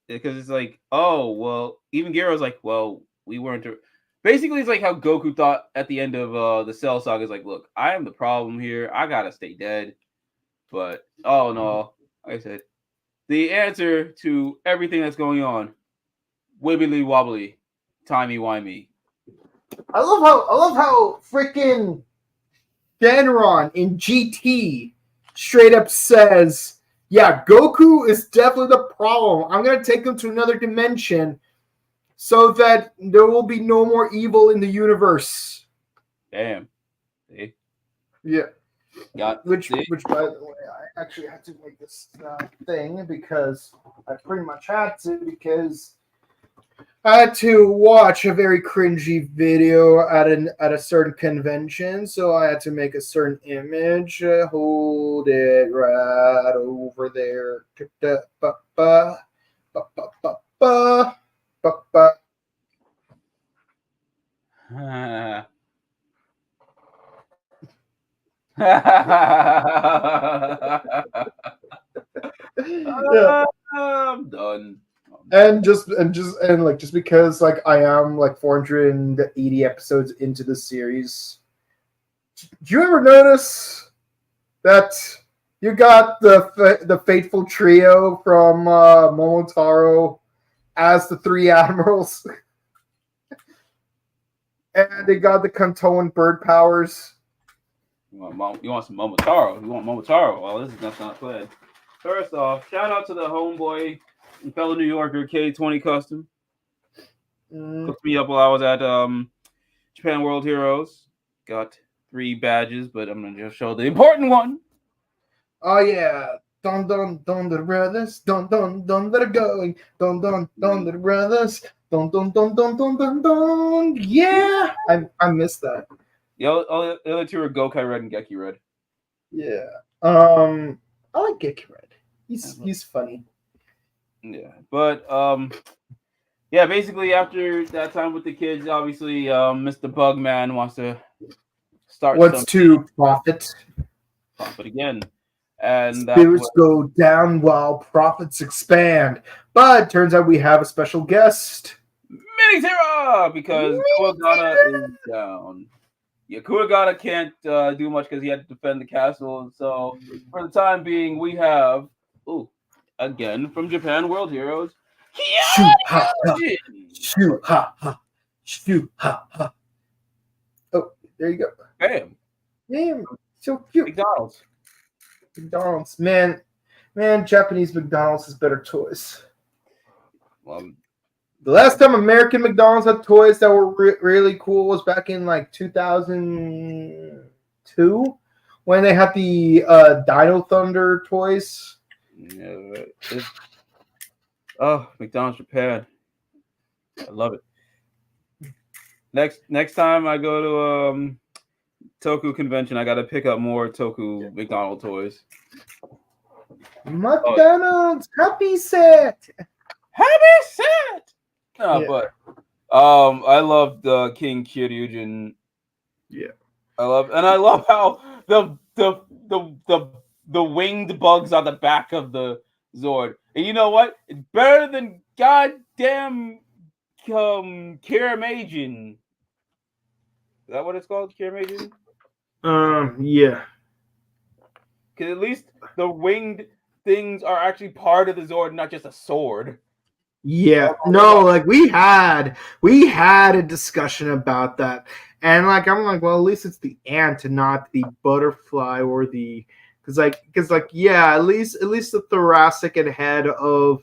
Speaker 3: Because it's like, oh, well, even Giro's like, well, we weren't. Basically, it's like how Goku thought at the end of the Cell Saga. Is like, look, I am the problem here. I gotta stay dead. But, oh no, like I said, the answer to everything that's going on, wibbly wobbly, timey wimey.
Speaker 2: I love how freaking Shenron in GT straight up says, yeah, Goku is definitely the problem. I'm going to take him to another dimension so that there will be no more evil in the universe.
Speaker 3: Damn. See?
Speaker 2: Yeah. Which, by the way, I actually had to make this thing because I pretty much had to, because I had to watch a very cringy video at a certain convention, so I had to make a certain image. Hold it right over there. Yeah.
Speaker 3: I'm done.
Speaker 2: And just because like I am like 480 episodes into the series, do you ever notice that you got the fateful trio from Momotaro as the three admirals, and they got the Kantoan bird powers?
Speaker 3: You want some Momotaro? You want Momotaro? Well, this is not planned. First off, shout out to the homeboy and fellow New Yorker K20 Custom. Hooked me up while I was at Japan World Heroes. Got 3 badges, but I'm gonna just show the important one.
Speaker 2: Oh yeah. Dun dun dun the brothers, dun dun dun that are going, dun dun dun the brothers, dun dun dun dun dun dun dun. Yeah, I missed that.
Speaker 3: The other 2 are Gokai Red and Geki Red.
Speaker 2: Yeah. I like Geki Red. He's funny.
Speaker 3: Yeah, but yeah, basically after that time with the kids, obviously Mr. Bugman wants to start.
Speaker 2: What's to profit
Speaker 3: again, and
Speaker 2: spirits go down while profits expand. But turns out we have a special guest,
Speaker 3: Minitera, because Kuwagata is down. Yeah, Kuwagata can't do much because he had to defend the castle. So for the time being, we have again from Japan World Heroes.
Speaker 2: Shoo ha ha, shoo ha ha, shoo ha ha. Oh, there you go.
Speaker 3: Bam.
Speaker 2: Damn, so cute.
Speaker 3: McDonald's,
Speaker 2: man, Japanese McDonald's has better toys.
Speaker 3: Well,
Speaker 2: the last time American McDonald's had toys that were really cool was back in like 2002 when they had the Dino Thunder toys.
Speaker 3: Yeah, McDonald's Japan. I love it. Next time I go to Toku convention, I gotta pick up more Toku McDonald toys.
Speaker 2: McDonald's happy set.
Speaker 3: But I love the King Kyoryugen.
Speaker 2: Yeah,
Speaker 3: I love how the winged bugs on the back of the Zord. And you know what? It's better than goddamn Kiramajin. Is that what it's called? Kiramajin?
Speaker 2: Yeah.
Speaker 3: Because at least the winged things are actually part of the Zord, not just a sword.
Speaker 2: Yeah. No, like we had a discussion about that. And like I'm like, well, at least it's the ant and not the butterfly or the because yeah, at least the thoracic and head of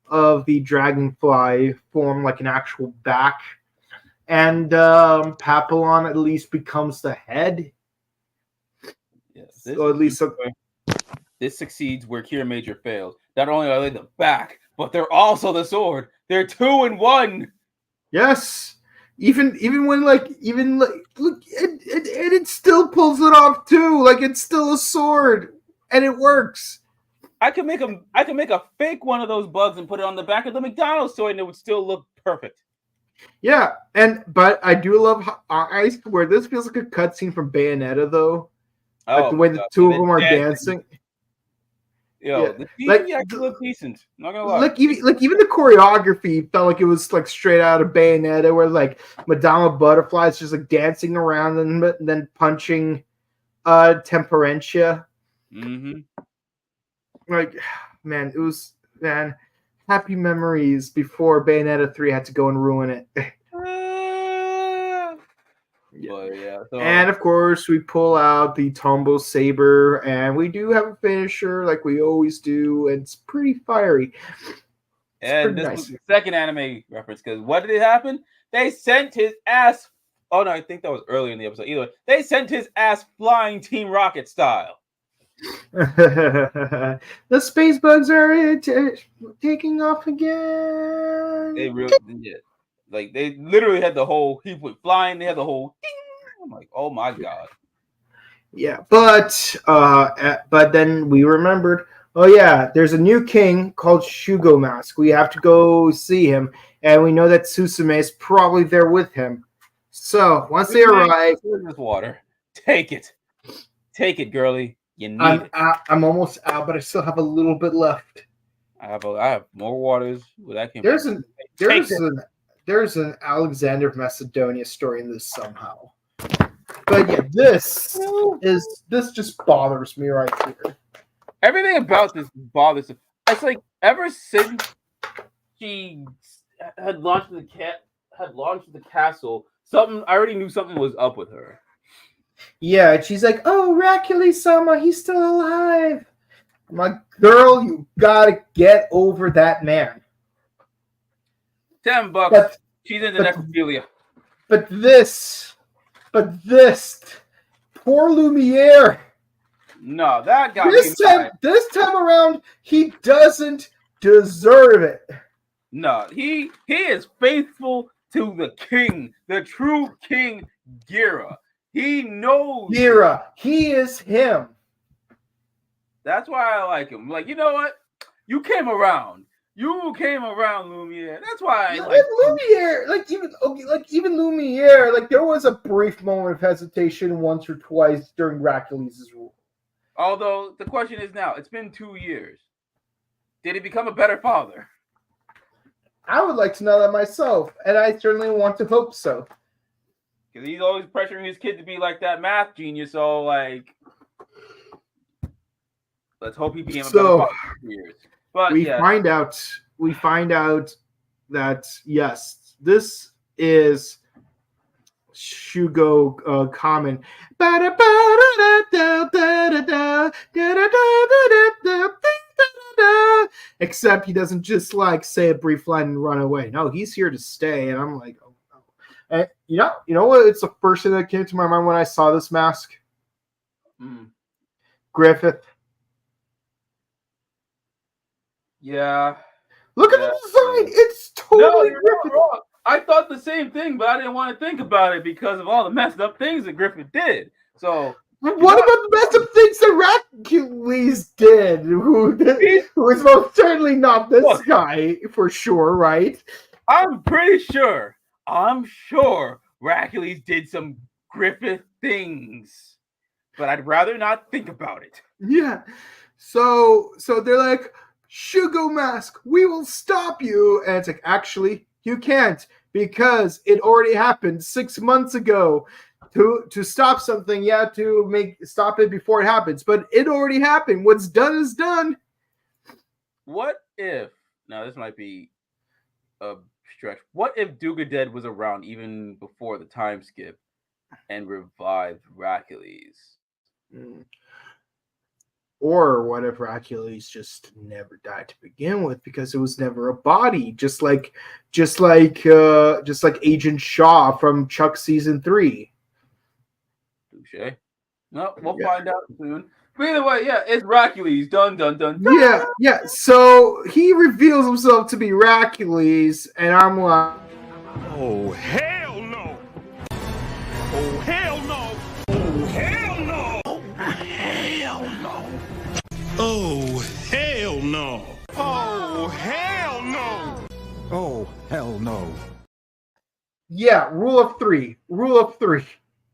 Speaker 2: the dragonfly form like an actual back. And Papillon at least becomes the head.
Speaker 3: Yes.
Speaker 2: So at least
Speaker 3: this succeeds where Kira Major fails. Not only are they the back, but they're also the sword. They're 2 in 1.
Speaker 2: Yes. Even when look, it still pulls it off too. Like it's still a sword, and it works.
Speaker 3: I can make a fake one of those bugs and put it on the back of the McDonald's toy, and it would still look perfect.
Speaker 2: Yeah, but I do love how I swear this feels like a cutscene from Bayonetta though. Like the way the two of them are dancing.
Speaker 3: Yo, the TV actually looked decent. Not gonna lie.
Speaker 2: Even the choreography felt like it was like straight out of Bayonetta, where like Madama Butterfly's just like dancing around and then punching Temperentia.
Speaker 3: Mm-hmm.
Speaker 2: Like, man, it was happy memories before Bayonetta 3 had to go and ruin it. And of course, we pull out the Tombo Saber, and we do have a finisher like we always do, and it's pretty fiery.
Speaker 3: And this was the second anime reference, because what did it happen? They sent his ass. Oh no, I think that was earlier in the episode. Either way, they sent his ass flying Team Rocket style.
Speaker 2: The space bugs are taking off again.
Speaker 3: They really did. Like they literally had the whole. He went flying. They had the whole. Ding! I'm like, oh my god.
Speaker 2: Yeah, but then we remembered. Oh yeah, there's a new king called Shugo Mask. We have to go see him, and we know that Susume is probably there with him. So once they arrive,
Speaker 3: this water, take it. Take it, girly. You need it.
Speaker 2: I'm almost out, but I still have a little bit left.
Speaker 3: I have more waters where that came
Speaker 2: There's
Speaker 3: from.
Speaker 2: there's an Alexander of Macedonia story in this somehow. But yeah, this just bothers me right here.
Speaker 3: Everything about this bothers me. It's like ever since she had launched the castle, I already knew something was up with her.
Speaker 2: Yeah, and she's like, "Oh, Hercules-sama, he's still alive." I'm like, "Girl, you gotta get over that man."
Speaker 3: $10.
Speaker 2: But,
Speaker 3: She's into necrophilia.
Speaker 2: But this, poor Lumiere.
Speaker 3: No, that got
Speaker 2: this time around, he doesn't deserve it.
Speaker 3: No, he is faithful to the king, the true King Gira. He knows
Speaker 2: Gira. He is him.
Speaker 3: That's why I like him. Like, you know what? You came around. Lumiere. That's why I like
Speaker 2: Lumiere. Even Lumiere. Like, there was a brief moment of hesitation once or twice during Hercules' rule.
Speaker 3: Although the question is now, it's been 2 years. Did he become a better father?
Speaker 2: I would like to know that myself, and I certainly want to hope so.
Speaker 3: Because he's always pressuring his kid to be like that math genius. So, like, let's hope he became a better father for 2 years. But
Speaker 2: we find out that yes, this is Shugo Kamen. Except he doesn't just like say a brief line and run away. No, he's here to stay. And I'm like, oh no. And you know what? It's the first thing that came to my mind when I saw this mask. Griffith.
Speaker 3: Yeah.
Speaker 2: Look at the design. It's totally Griffith.
Speaker 3: Wrong. I thought the same thing, but I didn't want to think about it because of all the messed up things that Griffith did. So
Speaker 2: what about the messed up things that Hercules did? Who is most certainly not this guy for sure, right?
Speaker 3: I'm sure Hercules did some Griffith things, but I'd rather not think about it.
Speaker 2: Yeah. So they're like, Shugo mask, we will stop you. And it's like, actually, you can't, because it already happened 6 months ago. To stop something, you have to stop it before it happens. But it already happened. What's done is done.
Speaker 3: What if, now this might be a stretch, what if Dugaded was around even before the time skip and revived Hercules?
Speaker 2: Or what if Hercules just never died to begin with because it was never a body, just like Agent Shaw from Chuck season 3.
Speaker 3: Touche. No, we'll find out soon. But either way, yeah, it's Hercules. Dun dun dun.
Speaker 2: Yeah. So he reveals himself to be Hercules, and I'm like,
Speaker 4: oh hell no! Oh hell no! Oh hell no! Oh hell no! Oh, hell no. Oh, hell no. Oh, hell no.
Speaker 2: Yeah, rule of three.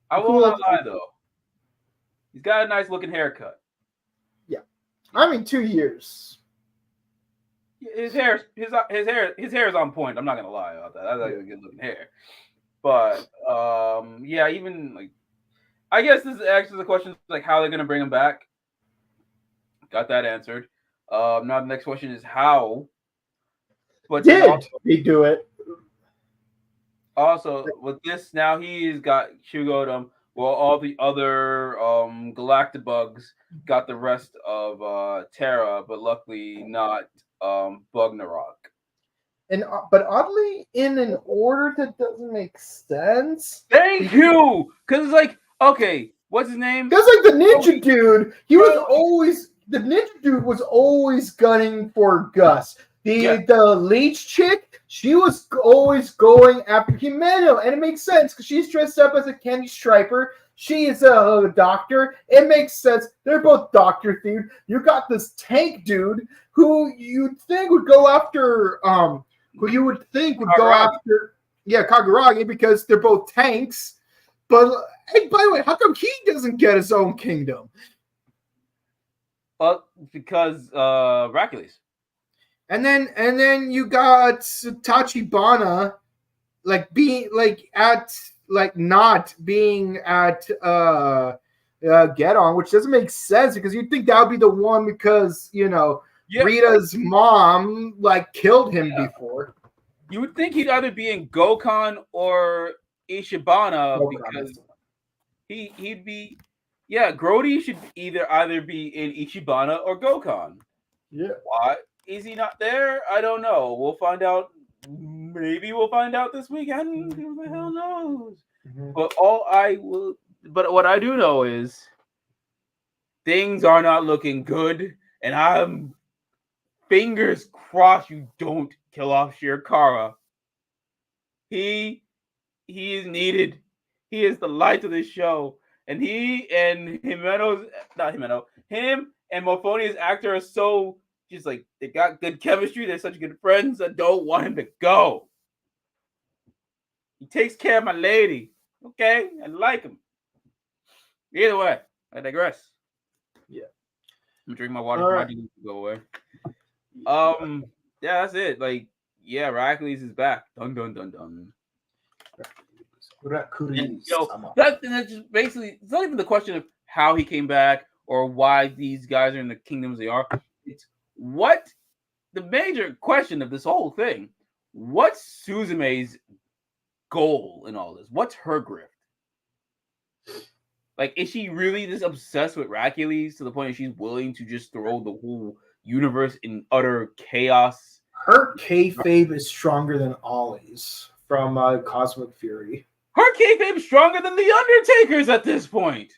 Speaker 3: I will not lie, though. He's got a nice looking haircut.
Speaker 2: Yeah. I mean, 2 years.
Speaker 3: His hair is on point. I'm not going to lie about that. That's like a good looking hair. But, yeah, even, like, I guess this is actually the question, like, how they're going to bring him back. Got that answered. Now the next question is how. But
Speaker 2: did he do it?
Speaker 3: Also, with this, now he's got Shugodum. Well, all the other Galactibugs got the rest of Terra, but luckily not Bugnarok.
Speaker 2: But oddly, in an order that doesn't make sense.
Speaker 3: Thank you, because it's like, okay, what's his name?
Speaker 2: Because like the ninja dude, the ninja dude was always gunning for Gus. The leech chick, she was always going after Himeno, and it makes sense because she's dressed up as a candy striper. She is a doctor. It makes sense. They're both doctor themed. You got this tank dude who you'd think would go after Kaguragi, because they're both tanks. But hey, by the way, how come he doesn't get his own kingdom?
Speaker 3: Well, because Hercules.
Speaker 2: And then you got Tachibana like being like at like not being at Get On, which doesn't make sense because you'd think that would be the one because Rita's mom like killed him before.
Speaker 3: You would think he'd either be in Gokon or Ishibana because he'd be Grody should either be in Ichibana or Gokon.
Speaker 2: Yeah.
Speaker 3: Why is he not there? I don't know. We'll find out. Maybe we'll find out this weekend. Who the hell knows?
Speaker 2: Mm-hmm.
Speaker 3: But what I do know is things are not looking good, and I'm fingers crossed you don't kill off Shirkara. He is needed. He is the light of this show. And him and Mofonia's actor are so just like they got good chemistry. They're such good friends. I don't want him to go. He takes care of my lady. Okay, I like him. Either way, I digress.
Speaker 2: Yeah,
Speaker 3: I'm gonna drink my water. My to go away. Yeah, that's it. Like, yeah, Hercules is back. Dun dun dun dun. And, that's just basically, it's not even the question of how he came back or why these guys are in the kingdoms they are. It's what the major question of this whole thing. What's Suzume's goal in all this? What's her grift? Like, is she really this obsessed with Hercules to the point that she's willing to just throw the whole universe in utter chaos?
Speaker 2: Her kayfabe is stronger than Ollie's from Cosmic Fury.
Speaker 3: Her kayfabe is stronger than the Undertaker's at this point.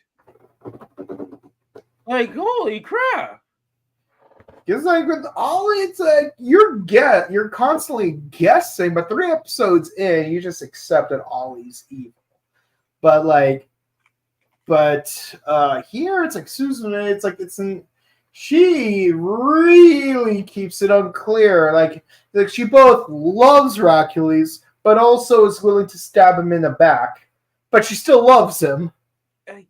Speaker 3: Like, holy crap!
Speaker 2: Because like with Ollie, it's like you're constantly guessing, but 3 episodes in, you just accept that Ollie's evil. But here it's like Suzume. It's like she really keeps it unclear. Like she both loves Hercules, but also is willing to stab him in the back. But she still loves him.
Speaker 3: Like,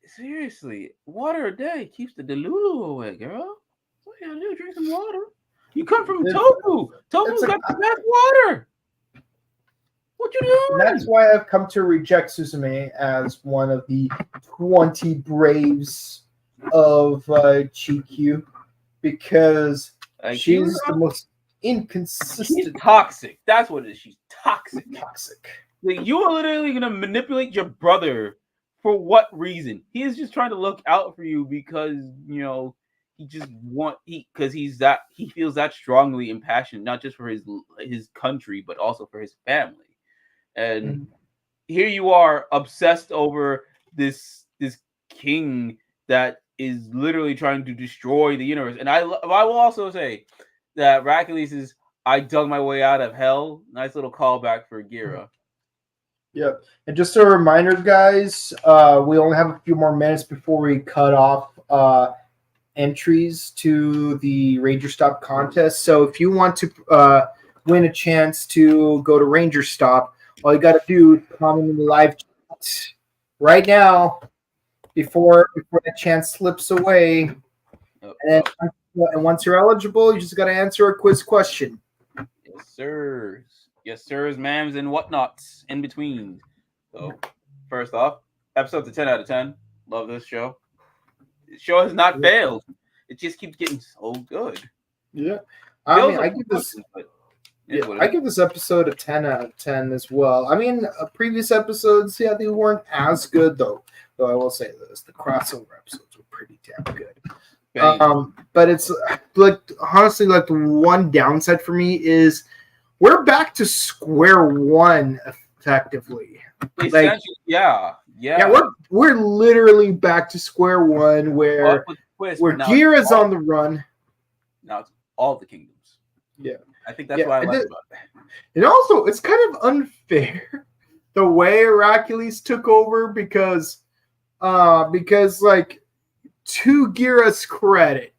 Speaker 3: seriously, water a day keeps the delulu away, girl. What you gotta do? Drink some water. You come from Tofu. Tofu's got the best water. What you doing?
Speaker 2: That's why I've come to reject Suzume as one of the 20 braves of Chikyu because she's the most inconsistent.
Speaker 3: She's toxic. That's what it is. She's toxic.
Speaker 2: Toxic.
Speaker 3: Like, you are literally gonna manipulate your brother for what reason? He is just trying to look out for you because he feels that strongly and passionate, not just for his country, but also for his family. And here you are obsessed over this king that is literally trying to destroy the universe. And I will also say that Hercules' I dug my way out of hell. Nice little callback for Gira.
Speaker 2: Yep. And just a reminder, guys, we only have a few more minutes before we cut off entries to the Ranger Stop contest. So if you want to win a chance to go to Ranger Stop, all you got to do is comment in the live chat right now before that chance slips away. And once you're eligible, you just got to answer a quiz question.
Speaker 3: Yes, sirs. Yes, sirs, ma'ams, and whatnots in between. So, first off, episode's a 10 out of 10. Love this show. The show has not failed. It just keeps getting so good.
Speaker 2: Yeah. I give this episode a 10 out of 10 as well. I mean, previous episodes, they weren't as good, though. Though I will say this, the crossover episodes were pretty damn good. But it's like, honestly, like the one downside for me is we're back to square one effectively. Like,
Speaker 3: yeah.
Speaker 2: We're literally back to square one where Gira is on the run.
Speaker 3: Now it's all the kingdoms.
Speaker 2: Yeah.
Speaker 3: I think that's what I like about it.
Speaker 2: And also, it's kind of unfair the way Hercules took over because like, to Gira's credit,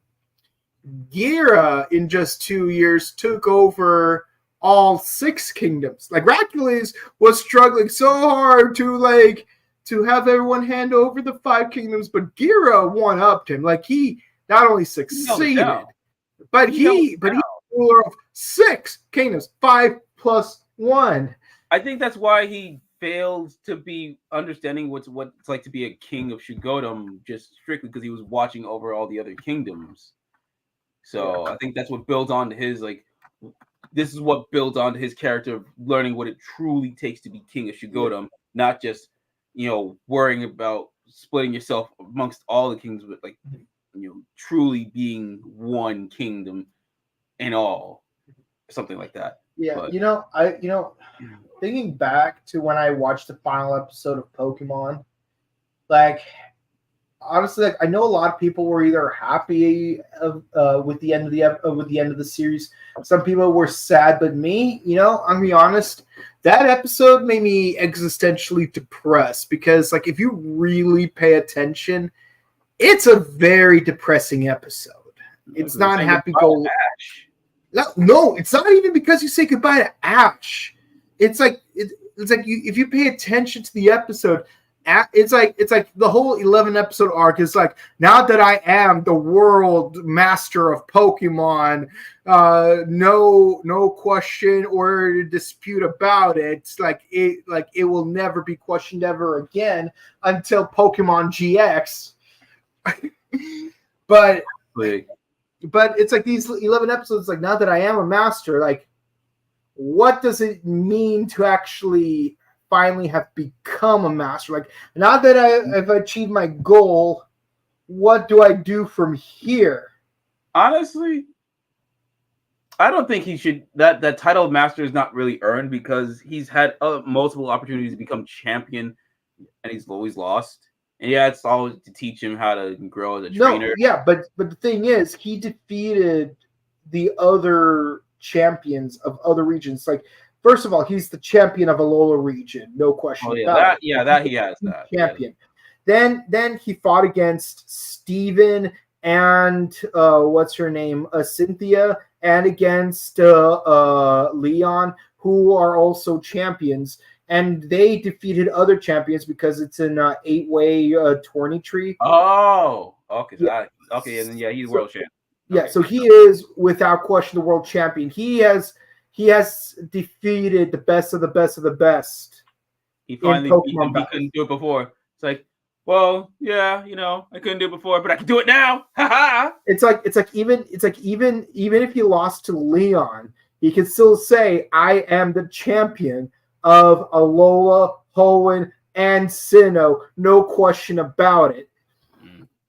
Speaker 2: Gira in just 2 years took over all 6 kingdoms. Like, Hercules was struggling so hard to to have everyone hand over the 5 kingdoms, but Gira one-upped him. Like, he not only succeeded, but he ruler of 6 kingdoms, 5 plus 1.
Speaker 3: I think that's why he failed to be understanding what it's like to be a king of Shugodom, just strictly because he was watching over all the other kingdoms. So I think that's what builds on to his, like, this is what builds on to his character of learning what it truly takes to be king of Shugodom, not just, worrying about splitting yourself amongst all the kingdoms, but like, truly being one kingdom in all, something like that.
Speaker 2: Yeah,
Speaker 3: but,
Speaker 2: thinking back to when I watched the final episode of Pokemon, like, honestly, like, I know a lot of people were either happy with the end of the series. Some people were sad, but me, I'm gonna be honest, that episode made me existentially depressed because, like, if you really pay attention, it's a very depressing episode. It's not happy-go-lucky. No, it's not even because you say goodbye to Ash. It's like if you pay attention to the episode, it's like the whole 11 episode arc is like, now that I am the world master of Pokemon, no question or dispute about it. It will never be questioned ever again until Pokemon GX. But it's like these 11 episodes, like, now that I am a master, like, what does it mean to actually finally have become a master? Like, now that I've achieved my goal, what do I do from here?
Speaker 3: Honestly, I don't think he should. That title of master is not really earned because he's had multiple opportunities to become champion, and he's always lost. And it's always to teach him how to grow as a trainer.
Speaker 2: But the thing is, he defeated the other champions of other regions. Like, first of all, he's the champion of Alola region, no question.
Speaker 3: He has that
Speaker 2: champion. Yeah. Then he fought against Steven and what's her name, Cynthia, and against Leon, who are also champions. And they defeated other champions because it's an 8-way tourney tree.
Speaker 3: Oh, okay. And then, he's world champion.
Speaker 2: Yeah,
Speaker 3: okay.
Speaker 2: So he is without question the world champion. He has defeated the best of the best of the best.
Speaker 3: He finally beat him. He couldn't do it before. It's like, well, I couldn't do it before, but I can do it now.
Speaker 2: It's like even if he lost to Leon, he can still say, I am the champion of Alola, Hoenn, and Sinnoh, no question about it.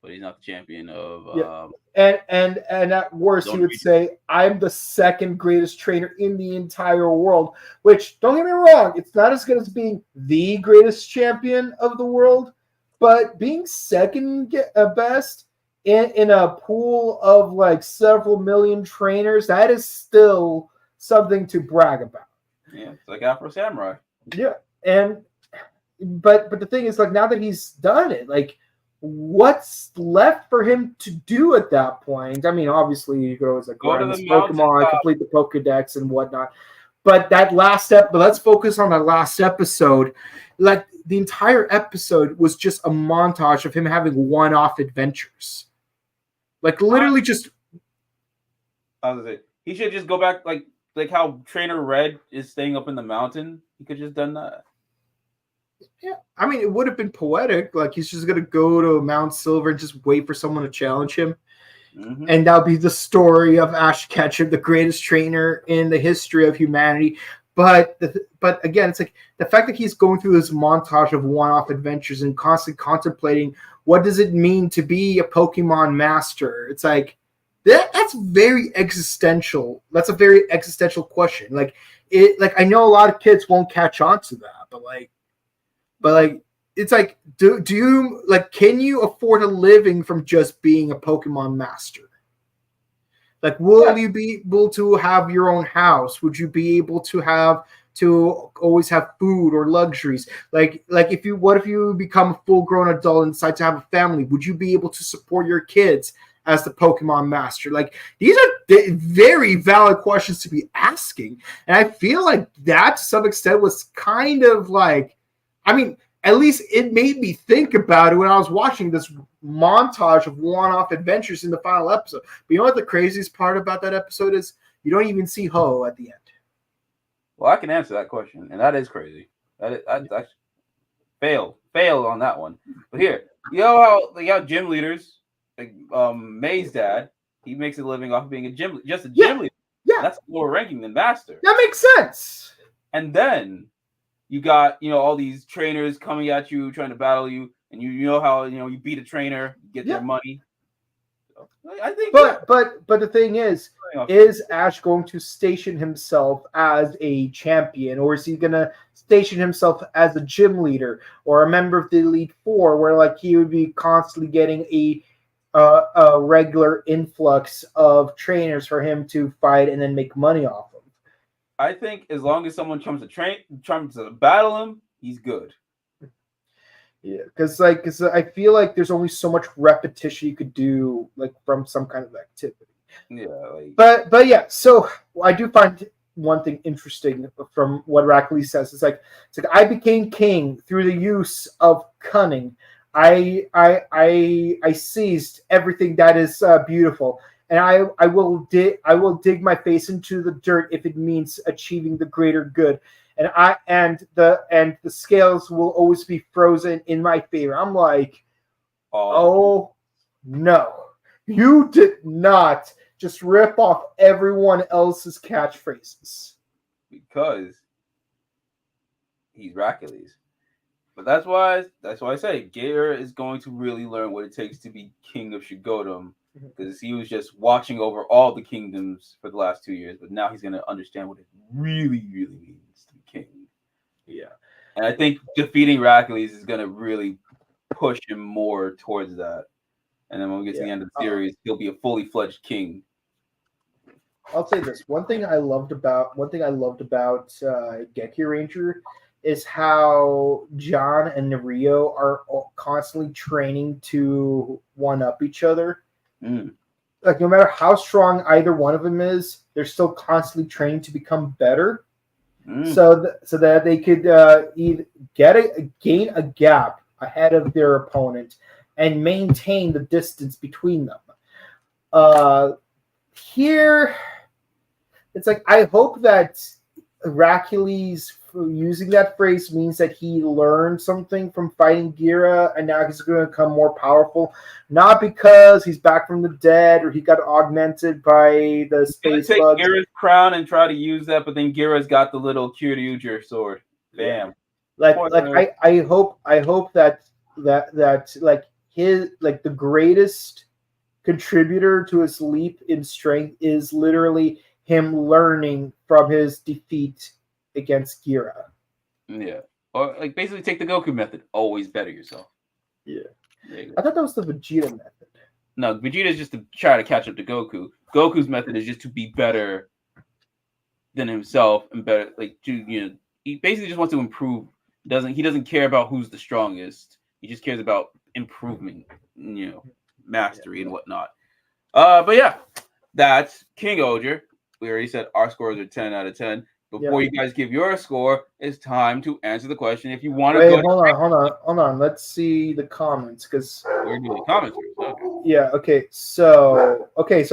Speaker 3: But he's not the champion of.
Speaker 2: And at worst, he would say, I'm the second greatest trainer in the entire world. Which, don't get me wrong, it's not as good as being the greatest champion of the world, but being second best in a pool of like several million trainers, that is still something to brag about.
Speaker 3: Yeah, it's like Afro Samurai.
Speaker 2: Yeah, but the thing is, like, now that he's done it, like, what's left for him to do at that point? I mean, obviously, you could always, like, go to the Pokemon, complete the Pokedex and whatnot. But let's focus on that last episode. Like, the entire episode was just a montage of him having one-off adventures. Like, literally just.
Speaker 3: I was gonna say, he should just go back, like how Trainer Red is staying up in the mountain. He could just done that.
Speaker 2: Yeah, I mean, it would have been poetic. Like, he's just gonna go to Mount Silver and just wait for someone to challenge him, and that'll be the story of Ash Ketchum, the greatest trainer in the history of humanity. But again, it's like the fact that he's going through this montage of one-off adventures and constantly contemplating what does it mean to be a Pokemon master. It's like that's very existential. That's a very existential question. Like I know a lot of kids won't catch on to that, but it's like, do you, like, can you afford a living from just being a Pokemon master? Like, will you be able to have your own house? Would you be able to always have food or luxuries? Like what if you become a full-grown adult and decide to have a family? Would you be able to support your kids as the Pokemon master? Like, these are very valid questions to be asking. And I feel like that, to some extent, was kind of like, I mean, at least it made me think about it when I was watching this montage of one-off adventures in the final episode. But you know what the craziest part about that episode is? You don't even see Ho at the end.
Speaker 3: Well, I can answer that question, and that is crazy. I fail on that one. But here, you know how gym leaders, like May's dad, he makes a living off of being a gym leader.
Speaker 2: Yeah,
Speaker 3: That's lower ranking than master.
Speaker 2: that makes sense.
Speaker 3: And then you got all these trainers coming at you, trying to battle you, and you know how you beat a trainer, you get their money. So, I think.
Speaker 2: But the thing is Ash going to station himself as a champion, or is he gonna station himself as a gym leader or a member of the Elite Four, where like he would be constantly getting a regular influx of trainers for him to fight and then make money off of?
Speaker 3: I think as long as someone tries to battle him, he's good.
Speaker 2: Yeah, because I feel like there's only so much repetition you could do like from some kind of activity.
Speaker 3: Yeah,
Speaker 2: but yeah. So I do find one thing interesting from what Rackley says. It's like I became king through the use of cunning. I seized everything that is beautiful, and I will dig my face into the dirt if it means achieving the greater good. And the scales will always be frozen in my favor. I'm like, oh no, you did not just rip off everyone else's catchphrases
Speaker 3: because he's Hercules. But that's why I say Gira is going to really learn what it takes to be king of Shigodom, because he was just watching over all the kingdoms for the last 2 years, but now he's going to understand what it really, really means to be king.
Speaker 2: Yeah.
Speaker 3: And I think defeating Hercules is going to really push him more towards that. And then when we get to the end of the series, he'll be a fully fledged king.
Speaker 2: I'll say this: one thing I loved about Geki Ranger is how John and Rio are constantly training to one up each other. Like no matter how strong either one of them is, they're still constantly training to become better. So that they could gain a gap ahead of their opponent and maintain the distance between them. Here, it's like I hope that Hercules using that phrase means that he learned something from fighting Gira, and now he's going to become more powerful. Not because he's back from the dead or he got augmented by the space
Speaker 3: take
Speaker 2: bugs.
Speaker 3: Gira's crown and try to use that, but then Gira's got the little Kyryuger sword. Bam.
Speaker 2: I hope that like his like the greatest contributor to his leap in strength is literally him learning from his defeat against Gira.
Speaker 3: Yeah. Or like basically take the Goku method. Always better yourself.
Speaker 2: Yeah. I thought that was the Vegeta method.
Speaker 3: No, Vegeta's just to try to catch up to Goku. Goku's method is just to be better than himself and better he basically just wants to improve. He doesn't care about who's the strongest. He just cares about improvement, mastery and whatnot. But yeah, that's KingOhger. We already said our scores are 10 out of 10. Before you guys give your score, it's time to answer the question. If you want to
Speaker 2: hold on. Let's see the comments because
Speaker 3: we're doing comments. Okay.
Speaker 2: Yeah. Okay. So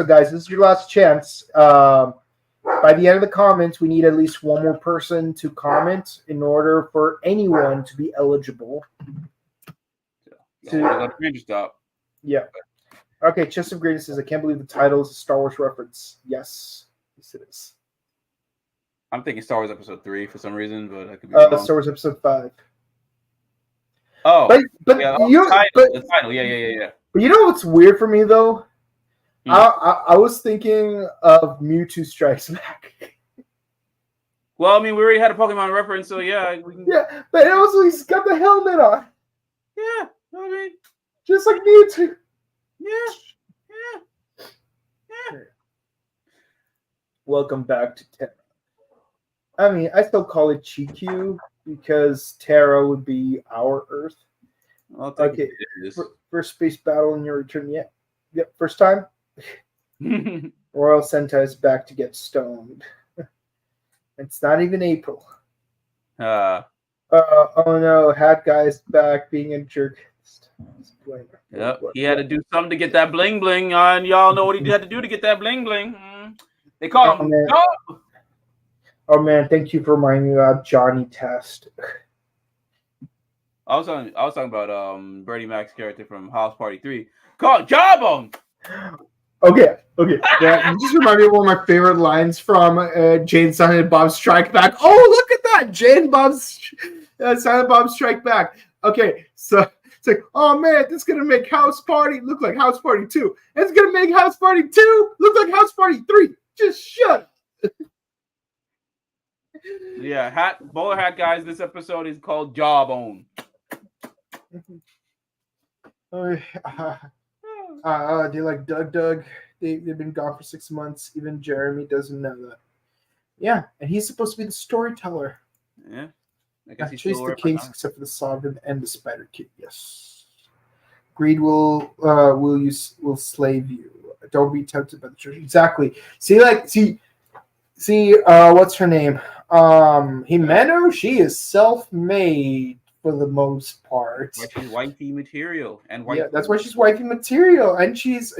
Speaker 2: guys, this is your last chance. By the end of the comments, we need at least one more person to comment in order for anyone to be eligible.
Speaker 3: Stop.
Speaker 2: Yeah. Okay. Chest of Greatness says, I can't believe the title is a Star Wars reference. Yes. Yes, it is.
Speaker 3: I'm thinking Star Wars Episode 3 for some reason, but I could be wrong.
Speaker 2: Star Wars Episode 5.
Speaker 3: Oh,
Speaker 2: but
Speaker 3: the title. Yeah.
Speaker 2: But you know what's weird for me though? I was thinking of Mewtwo Strikes Back.
Speaker 3: Well, I mean, we already had a Pokemon reference, so yeah.
Speaker 2: Yeah, but also he's got the helmet on.
Speaker 3: Yeah, I mean,
Speaker 2: just like Mewtwo.
Speaker 3: Yeah.
Speaker 2: Welcome back to Terra. I mean, I still call it GQ because Terra would be our Earth. Okay, first space battle in your return yet? Yep, first time. Royal Sentai is back to get stoned. It's not even April. Oh no, Hat Guy's back being a jerk.
Speaker 3: Yep, he had to do something to get that bling bling on. Y'all know what he had to do to get that bling bling. They call him.
Speaker 2: Oh man, thank you for reminding me about Johnny Test.
Speaker 3: I was talking about Bernie Mac's character from House Party 3. Called Jawbone.
Speaker 2: Okay. Yeah, you just remind me of one of my favorite lines from Jane Silent Bob Strike Back. Oh, look at that! Jane Bob's Silent Bob Strike Back. Okay, so it's like, oh man, this is gonna make House Party look like House Party 2. It's gonna make House Party 2 look like House Party 3. Just shut up.
Speaker 3: Yeah, bowler hat guys. This episode is called Jawbone.
Speaker 2: They like Doug. They've been gone for 6 months. Even Jeremy doesn't know that. Yeah, and he's supposed to be the storyteller.
Speaker 3: Yeah, I guess he's
Speaker 2: chase
Speaker 3: still
Speaker 2: the
Speaker 3: working
Speaker 2: kings
Speaker 3: on it.
Speaker 2: except for the sovereign and the Spider Kid. Yes. Greed will slave you. Don't be tempted by the church. Exactly. See, what's her name? Himeno. She is self-made for the most part.
Speaker 3: But she's wifey material and white.
Speaker 2: Yeah, that's why she's wifey material, and she's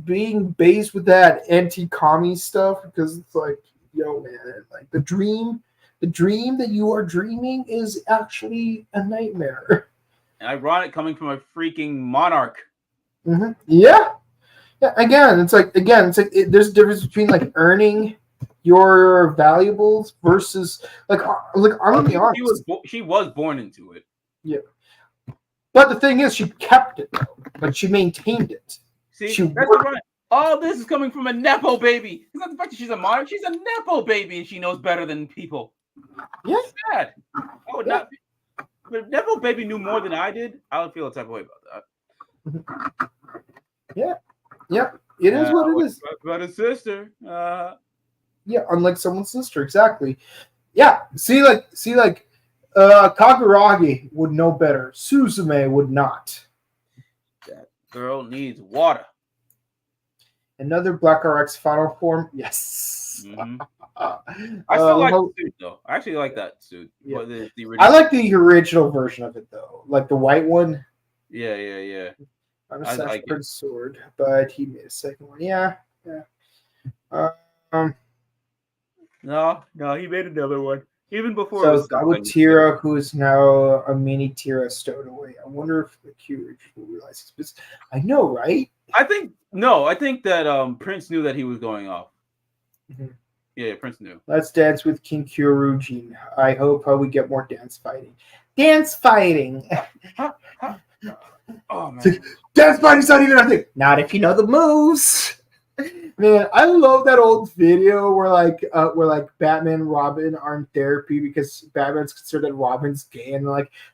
Speaker 2: being based with that anti-commie stuff because it's like, yo, man, like the dream that you are dreaming is actually a nightmare.
Speaker 3: And ironic coming from a freaking monarch.
Speaker 2: Mm-hmm. Yeah. Again, it's like there's a difference between like earning your valuables versus like I'm gonna be honest.
Speaker 3: She was born into it.
Speaker 2: Yeah. But the thing is, she kept it though. Like she maintained it.
Speaker 3: See, that's right. All this is coming from a nepo baby. It's not the fact that she's a monarch. She's a nepo baby, and she knows better than people.
Speaker 2: Yeah.
Speaker 3: It's sad. I would not. But if nepo baby knew more than I did, I would feel a type of way about that.
Speaker 2: Yeah. Yep. It is what it is.
Speaker 3: But a sister.
Speaker 2: Yeah, unlike someone's sister, exactly. Yeah. See, Kaguragi would know better. Suzume would not.
Speaker 3: That girl needs water.
Speaker 2: Another Black RX final form. Yes.
Speaker 3: Mm-hmm. I still like the suit though. I actually like that suit.
Speaker 2: Yeah.
Speaker 3: The original.
Speaker 2: I like the original version of it though, like the white one.
Speaker 3: Yeah.
Speaker 2: I'm
Speaker 3: I like
Speaker 2: a sword, but he made a second one. Yeah.
Speaker 3: No, he made another one. Even before
Speaker 2: so Gabutira, who is now a mini Tira stowed away. I wonder if the Q will realize this. I know, right?
Speaker 3: I think that Prince knew that he was going off.
Speaker 2: Mm-hmm.
Speaker 3: Yeah, Prince knew.
Speaker 2: Let's dance with King Kyurujin. I hope we get more dance fighting. Dance fighting.
Speaker 3: Oh man,
Speaker 2: dance fighting's not even a thing. Not if you know the moves. Man, I love that old video where Batman and Robin are in therapy because Batman's considered that Robin's gay, and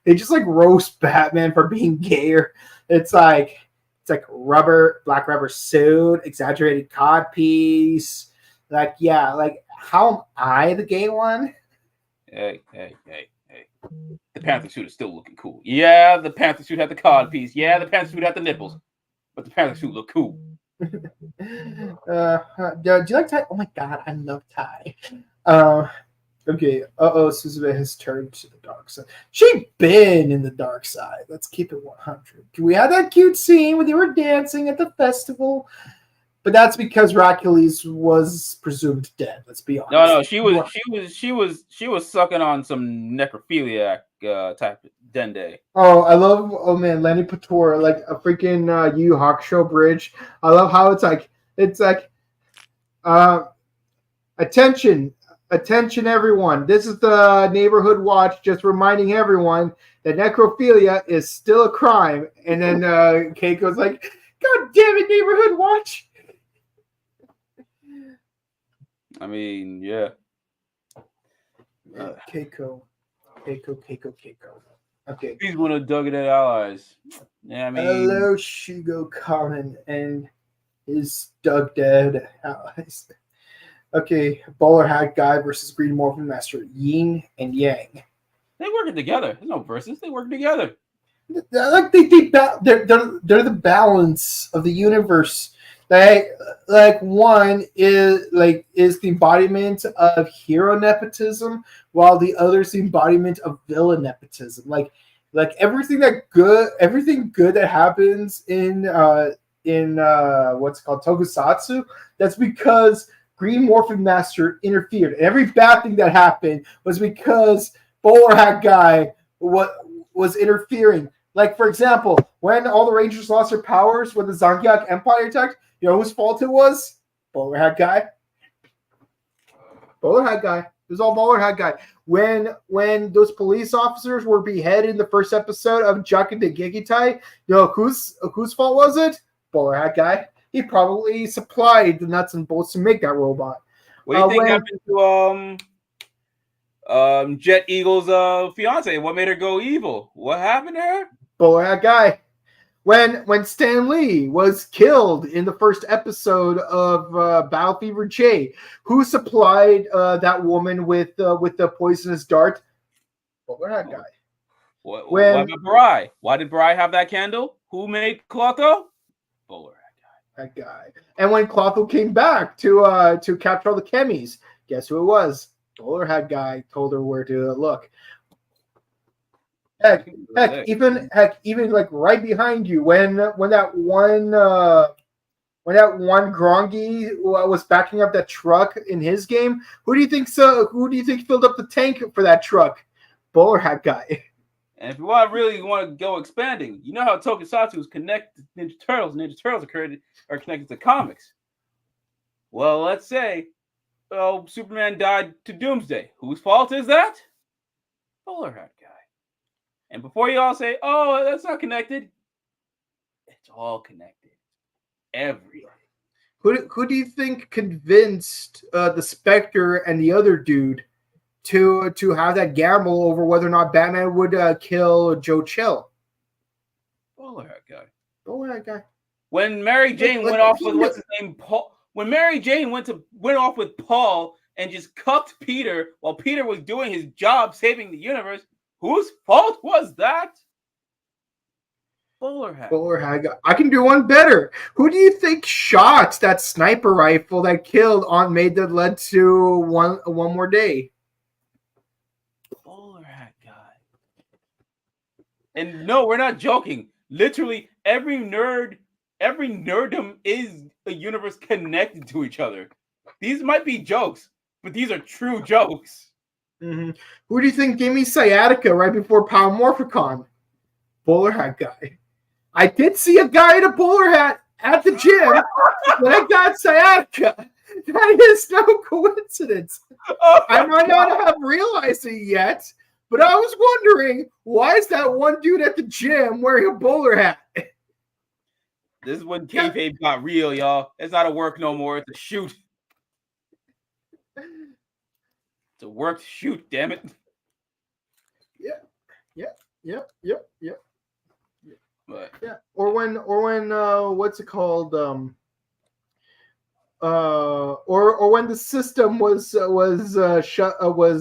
Speaker 2: they just roast Batman for being gay. Or it's like black rubber suit, exaggerated codpiece. How am I the gay one?
Speaker 3: Hey. The Panther suit is still looking cool. Yeah, the Panther suit had the cod piece. Yeah, the Panther suit had the nipples. But the Panther suit looked cool.
Speaker 2: Do you like Ty? Oh my god, I love Ty. Okay. Suzume has turned to the dark side. She been in the dark side. Let's keep it 100. Can we have that cute scene when they were dancing at the festival? But that's because Hercules was presumed dead. Let's be honest.
Speaker 3: No, she was sucking on some necrophiliac type of dende.
Speaker 2: Oh man, Lenny Pator, like a freaking Yu Hakusho bridge. I love how it's attention everyone. This is the neighborhood watch, just reminding everyone that necrophilia is still a crime. And then Keiko's like, God damn it, neighborhood watch.
Speaker 3: I mean, yeah.
Speaker 2: Keiko. Okay.
Speaker 3: He's one of Doug allies. Yeah, I mean.
Speaker 2: Hello, Shugo Kamen and his Doug Dead allies. Okay, Bowler Hat Guy versus Green Morphin Master, Yin and Yang.
Speaker 3: They working together. There's no versus. They work together.
Speaker 2: They're the balance of the universe. Like one is the embodiment of hero nepotism, while the other is the embodiment of villain nepotism. Like everything good that happens in what's called tokusatsu, that's because Green Morphin Master interfered. And every bad thing that happened was because Bowler Hat Guy was interfering. Like, for example, when all the Rangers lost their powers when the Zangiak Empire attacked, you know whose fault it was? Bowler Hat Guy. Bowler Hat Guy. It was all Bowler Hat Guy. When those police officers were beheaded in the first episode of Jaku de Gekitai, you know whose fault was it? Bowler Hat Guy. He probably supplied the nuts and bolts to make that robot.
Speaker 3: What do you think happened to Jet Eagle's fiance? What made her go evil? What happened to her?
Speaker 2: Bowler Hat Guy. When Stan Lee was killed in the first episode of Battle Fever J, who supplied that woman with the poisonous dart? Bowler Hat Guy.
Speaker 3: What about Barai? Why did Barai have that candle? Who made Clotho? Bowler Hat
Speaker 2: Guy. And when Clotho came back to capture all the chemis, guess who it was? Bowler Hat Guy told her where to look. Heck, even like right behind you, when that one Grongi was backing up that truck in his game, who do you think filled up the tank for that truck? Bowler Hat Guy.
Speaker 3: And if you really want to go expanding, you know how Tokusatsu is connected to Ninja Turtles. Ninja Turtles are connected to comics. Well, let's say, Superman died to Doomsday. Whose fault is that? Bowler Hat Guy. And before you all say, "Oh, that's not connected," it's all connected. Everything.
Speaker 2: Who do you think convinced the Spectre and the other dude to have that gamble over whether or not Batman would kill Joe Chill?
Speaker 3: Bowler Hat Guy.
Speaker 2: Bowler Hat Guy.
Speaker 3: When Mary Jane went off with what's his name, Paul. When Mary Jane went off with Paul and just cucked Peter while Peter was doing his job saving the universe, whose fault was that? Bowler Hat.
Speaker 2: Bowler Hat Guy. I can do one better. Who do you think shot that sniper rifle that killed Aunt May that led to one more day?
Speaker 3: Bowler Hat Guy. And no, we're not joking. Literally, every nerdum is a universe connected to each other. These might be jokes, but these are true jokes.
Speaker 2: Mm-hmm. Who do you think gave me sciatica right before Power Morphicon? Bowler Hat Guy. I did see a guy in a bowler hat at the gym when I got sciatica. That is no coincidence. I might not have realized it yet, but I was wondering, why is that one dude at the gym wearing a bowler hat?
Speaker 3: This is when kayfabe got real, y'all. It's not a work no more. It's a shoot. It's a work shoot, damn it.
Speaker 2: Yeah.
Speaker 3: But
Speaker 2: yeah. Or when what's it called? Or when the system was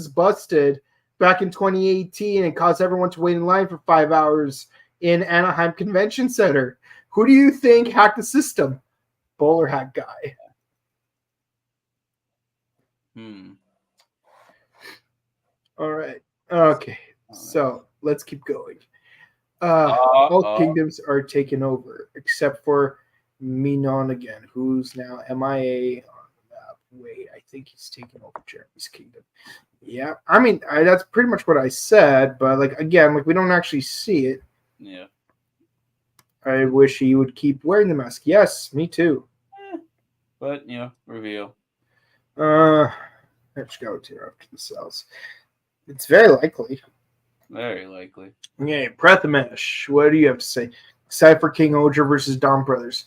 Speaker 2: busted back in 2018 and caused everyone to wait in line for 5 hours in Anaheim Convention Center. Who do you think hacked the system? Bowler Hat Guy. All right. Okay. So let's keep going. All kingdoms are taken over except for Minon again, who's now MIA on the map. Wait, I think he's taking over Jeremy's kingdom. Yeah, I mean that's pretty much what I said, but we don't actually see it.
Speaker 3: Yeah.
Speaker 2: I wish he would keep wearing the mask. Yes, me too.
Speaker 3: But reveal.
Speaker 2: Let's go to after the cells. It's very likely.
Speaker 3: Very likely.
Speaker 2: Okay, Prathamesh, what do you have to say? Excited for KingOhger versus Dawn Brothers.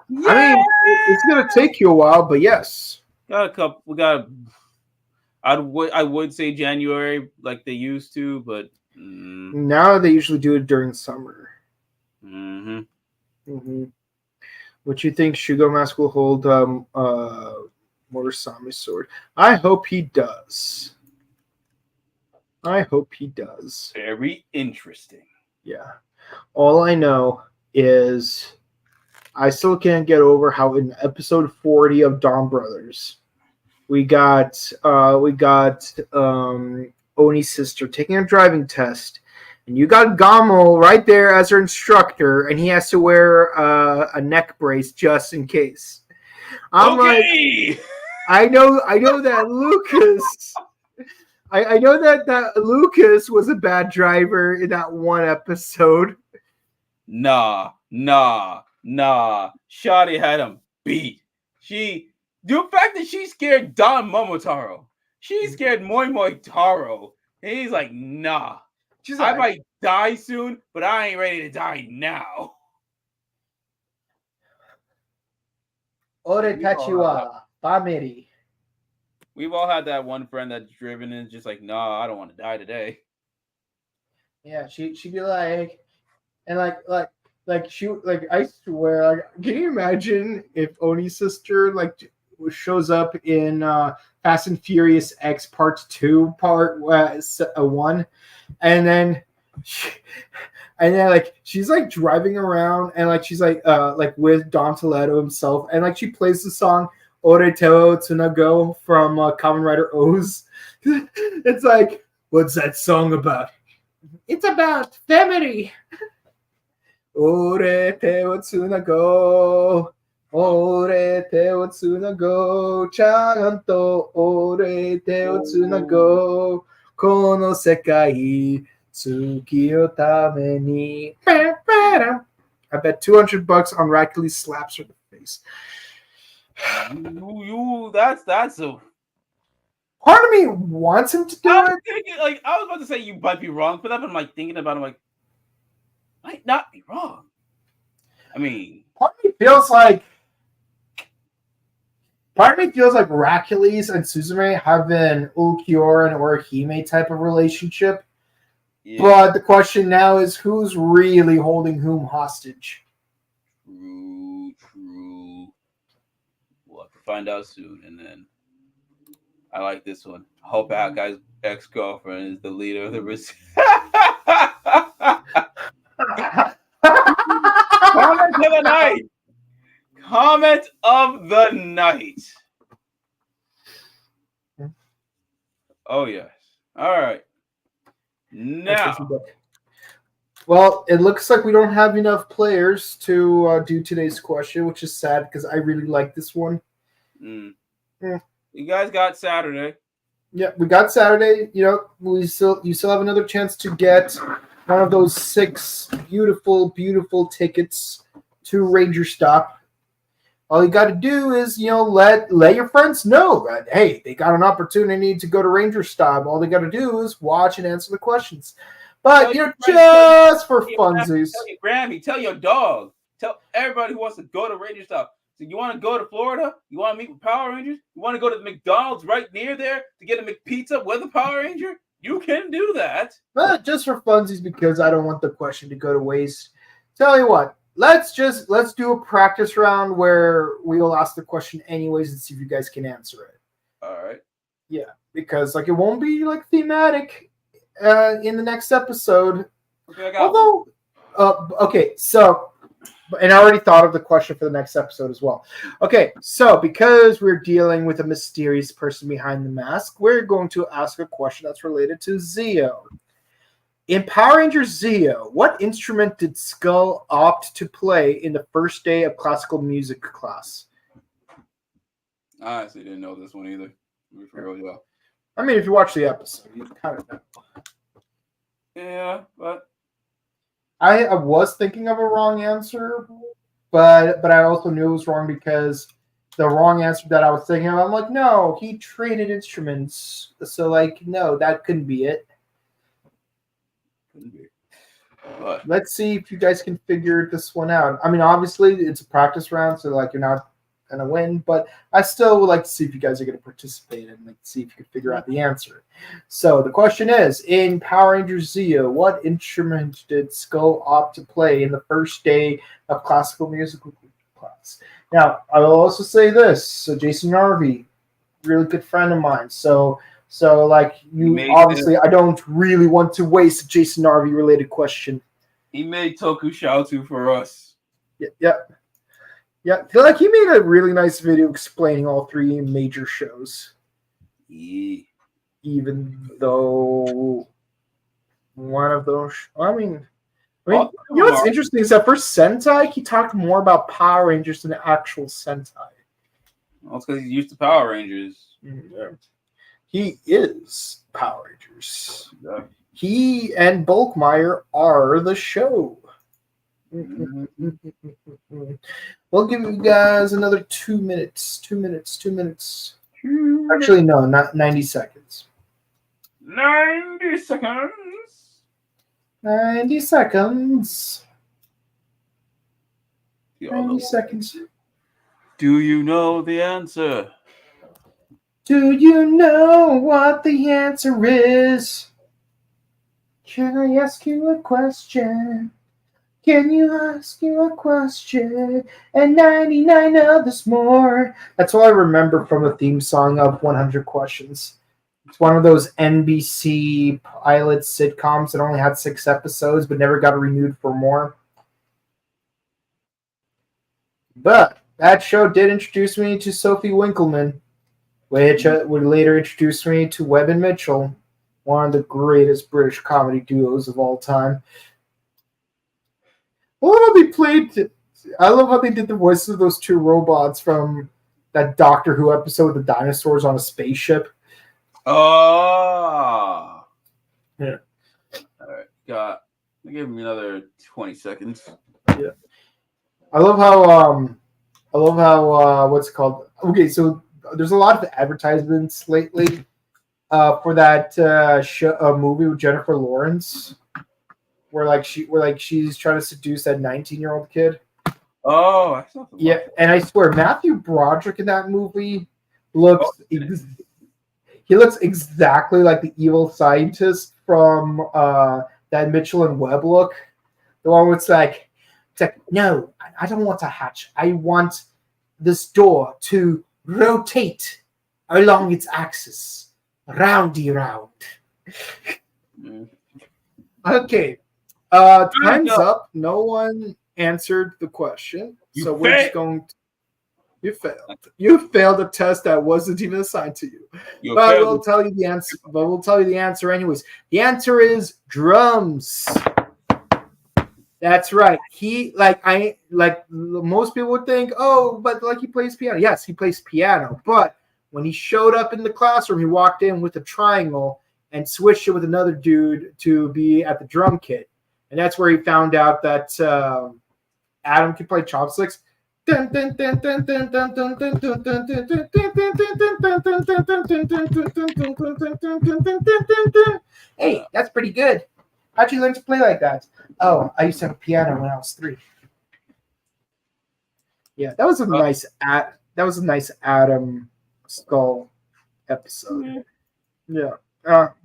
Speaker 2: Yeah! I mean, it's gonna take you a while, but yes.
Speaker 3: Got a couple. We got. I would say January like they used to, but
Speaker 2: now they usually do it during summer. What you think Shugo Mask will hold Morosami's sword? I hope he does. Very
Speaker 3: interesting.
Speaker 2: Yeah. All I know is I still can't get over how in episode 40 of Dawn Brothers, we got Oni's sister taking a driving test, and you got Gamo right there as her instructor, and he has to wear a neck brace just in case. I'm like, I know that Lucas. I know that Lucas was a bad driver in that one episode.
Speaker 3: Nah. Shawty had him beat. The fact that she scared Don Momotaro. She scared Moi Moi Taro. And he's like, nah. I might die soon, but I ain't ready to die now.
Speaker 2: Ore tachiwa family.
Speaker 3: We've all had that one friend that's driven and just like, nah, I don't want to die today.
Speaker 2: Yeah, she'd be like, and like I swear, like, can you imagine if Oni's sister like shows up in Fast and Furious X Part 2, Part 1, and then like she's like driving around and like she's like with Don Toledo himself, and like she plays the song Ore Teo Tsunago from Kamen Rider O's. It's like, what's that song about? It's about family. Ore Teo Tsunago. Ore Teo Tsunago. Chanto Ore Teo Tsunago. Kono sekai tsuki o tame ni. I bet $200 on Radically slaps her in the face.
Speaker 3: That's a
Speaker 2: part of me wants him to do it.
Speaker 3: Thinking, like, I was about to say you might be wrong, but I'm like thinking about it, I'm like, might not be wrong. I mean,
Speaker 2: part of me feels like Hercules and Suzume have an Ulquiorra or a Hime type of relationship. Yeah. But the question now is, who's really holding whom hostage?
Speaker 3: True. We'll have to find out soon. And then I like this one. I hope that guy's ex-girlfriend is the leader of the Comment of the night. Comment of the night. Oh, yes. All right. Now.
Speaker 2: Well, it looks like we don't have enough players to do today's question, which is sad because I really like this one.
Speaker 3: You guys got Saturday.
Speaker 2: Yeah, we got Saturday. You know, you still have another chance to get one of those 6 beautiful, beautiful tickets to Ranger Stop. All you got to do is, let your friends know that, hey, they got an opportunity to go to Ranger Stop. All they got to do is watch and answer the questions. But, just for funsies.
Speaker 3: Tell your Grammy, tell your dog, tell everybody who wants to go to Ranger Stop. So you want to go to Florida? You want to meet with Power Rangers? You want to go to the McDonald's right near there to get a McPizza with a Power Ranger? You can do that.
Speaker 2: But just for funsies, because I don't want the question to go to waste. Tell you what, let's do a practice round where we will ask the question anyways and see if you guys can answer it.
Speaker 3: All right.
Speaker 2: Yeah, because it won't be thematic in the next episode.
Speaker 3: Okay,
Speaker 2: so, and I already thought of the question for the next episode as well. Okay, so because we're dealing with a mysterious person behind the mask, we're going to ask a question that's related to Zeo. In Power Rangers Zeo, what instrument did Skull opt to play in the first day of classical music class?
Speaker 3: I honestly didn't know this one either.
Speaker 2: I mean, if you watch the episode, you kind of know.
Speaker 3: Yeah, but
Speaker 2: I was thinking of a wrong answer, but I also knew it was wrong because the wrong answer that I was thinking of, I'm like, no, he traded instruments. So, no, that couldn't be it.
Speaker 3: But
Speaker 2: let's see if you guys can figure this one out. I mean, obviously, it's a practice round, so you're not going to win, but I still would like to see if you guys are going to participate and see if you can figure out the answer. So the question is, in Power Rangers Zeo, what instrument did Skull opt to play in the first day of classical music class? Now, I will also say this. So Jason Narvi, really good friend of mine. So obviously, I don't really want to waste a Jason Narvi related question.
Speaker 3: He made Tokushoutsu for us.
Speaker 2: Yeah.
Speaker 5: Yeah, I feel like he made a really nice video explaining all 3 major shows.
Speaker 3: Yeah.
Speaker 5: Even though one of those, you
Speaker 3: Well,
Speaker 5: know what's interesting is that for Sentai, he talked more about Power Rangers than the actual Sentai.
Speaker 3: Well, it's because he's used to Power Rangers.
Speaker 5: Yeah. He is Power Rangers.
Speaker 3: Yeah.
Speaker 5: He and Bulkmeyer are the show.
Speaker 3: Mm-hmm.
Speaker 5: We'll give you guys another 2 minutes. 2 minutes. 2 minutes. Actually, no, not 90 seconds.
Speaker 3: 90 seconds.
Speaker 5: 90 seconds. 90 seconds.
Speaker 3: Do you know the answer?
Speaker 5: Do you know what the answer is? Can I ask you a question? Can you ask you a question? And 99 others more. That's all I remember from the theme song of 100 Questions. It's one of those NBC pilot sitcoms that only had 6 episodes but never got renewed for more. But that show did introduce me to Sophie Winkleman, which would later introduce me to Webb and Mitchell, one of the greatest British comedy duos of all time. I love how they did the voices of those 2 robots from that Doctor Who episode with the dinosaurs on a spaceship.
Speaker 3: Oh.
Speaker 5: Yeah.
Speaker 3: All right. I'll give him another 20 seconds.
Speaker 5: Yeah. I love how what's it called? Okay, so there's a lot of advertisements lately for that movie with Jennifer Lawrence, where she's trying to seduce that 19-year-old kid.
Speaker 3: Oh, I saw
Speaker 5: yeah, and I swear Matthew Broderick in that movie looks he looks exactly like the evil scientist from that Mitchell and Webb look. The one where it's like, no, I don't want to hatch. I want this door to rotate along its axis, roundy round. Okay, time's up. No one answered the question, so we're just going to... You failed. You failed a test that wasn't even assigned to you. But we'll tell you the answer. But we'll tell you the answer anyways. The answer is drums. That's right. He most people would think, oh, but he plays piano. Yes, he plays piano. But when he showed up in the classroom, he walked in with a triangle and switched it with another dude to be at the drum kit, and that's where he found out that Adam could play chopsticks. Hey, that's pretty good. How'd you learn to play like that? Oh, I used to have a piano when I was 3. Yeah, that was a nice Adam Skull episode. Yeah.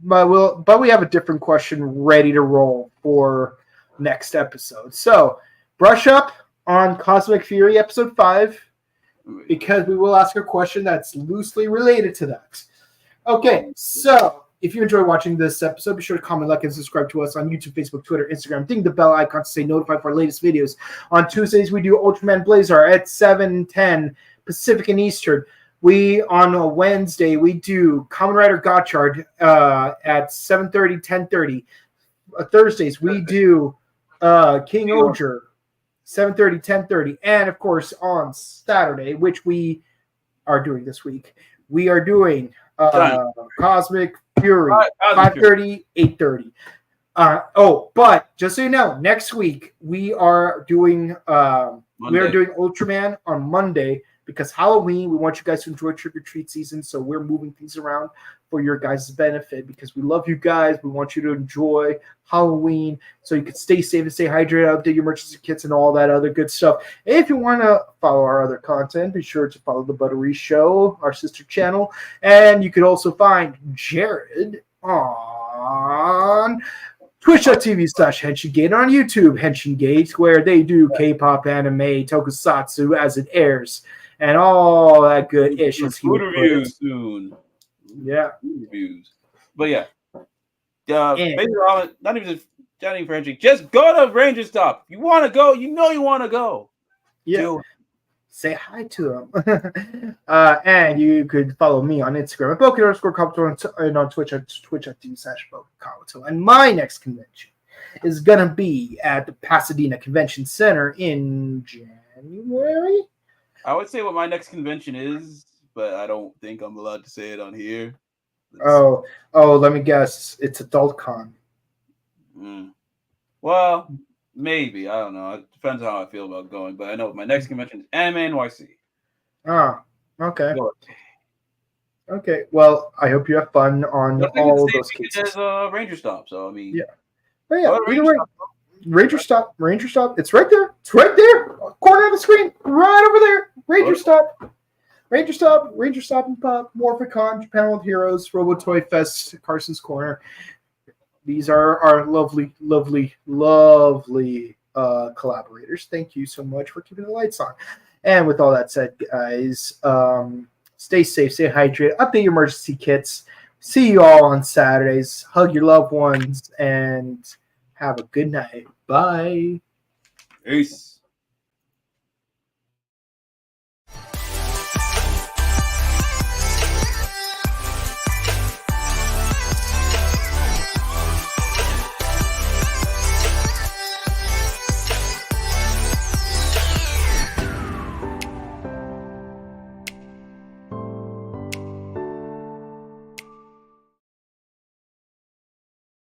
Speaker 5: But we have a different question ready to roll for next episode. So brush up on Cosmic Fury episode 5, because we will ask a question that's loosely related to that. Okay, so if you enjoy watching this episode, be sure to comment, like, and subscribe to us on YouTube, Facebook, Twitter, Instagram. Ding the bell icon to stay notified for our latest videos. On Tuesdays, we do Ultraman Blazar at 7:10 Pacific and Eastern. On a Wednesday, we do Kamen Rider Gotchard at 7:30, 10:30. Thursdays, we do KingOhger, 7:30, 10:30. And, of course, on Saturday, which we are doing this week, we are doing Cosmic Fury, 5:30, 8:30. But just so you know, next week we are doing Ultraman on Monday, because Halloween, we want you guys to enjoy trick-or-treat season, so we're moving things around for your guys' benefit, because we love you guys. We want you to enjoy Halloween so you can stay safe and stay hydrated, update your emergency kits, and all that other good stuff. And if you want to follow our other content, be sure to follow The Buttery Show, our sister channel. And you can also find Jared on Twitch.tv/HenshinGate, on YouTube, HenshinGate, where they do K-pop, anime, tokusatsu as it airs, and all that good ish.
Speaker 3: Food reviews soon.
Speaker 5: Yeah.
Speaker 3: Food reviews. But yeah. Basically, not even for Henching. Just go to Ranger Stop. You want to go, you want to go.
Speaker 5: Yeah. say hi to them. And you could follow me on Instagram at Boku_Kabuto and on Twitch at twitch.tv/BokuKabuto. And my next convention is going to be at the Pasadena Convention Center in January.
Speaker 3: I would say what my next convention is, but I don't think I'm allowed to say it on here.
Speaker 5: Let me guess. It's AdultCon.
Speaker 3: Well, maybe. I don't know. It depends on how I feel about going. But I know my next convention is Anime NYC.
Speaker 5: Oh, okay. Okay. Well, I hope you have fun on all of those cases.
Speaker 3: There's Ranger Stop, so I mean.
Speaker 5: Yeah. But yeah, either way. Ranger Stop. It's right there. It's right there. Corner of the screen. Right over there. Ranger Stop and Pop, Morphicon, Japan with Heroes, Robo Toy Fest, Carson's Corner. These are our lovely collaborators. Thank you so much for keeping the lights on. And with all that said, guys, stay safe, stay hydrated, update your emergency kits. See you all on Saturdays. Hug your loved ones and have a good night. Bye.
Speaker 3: Peace.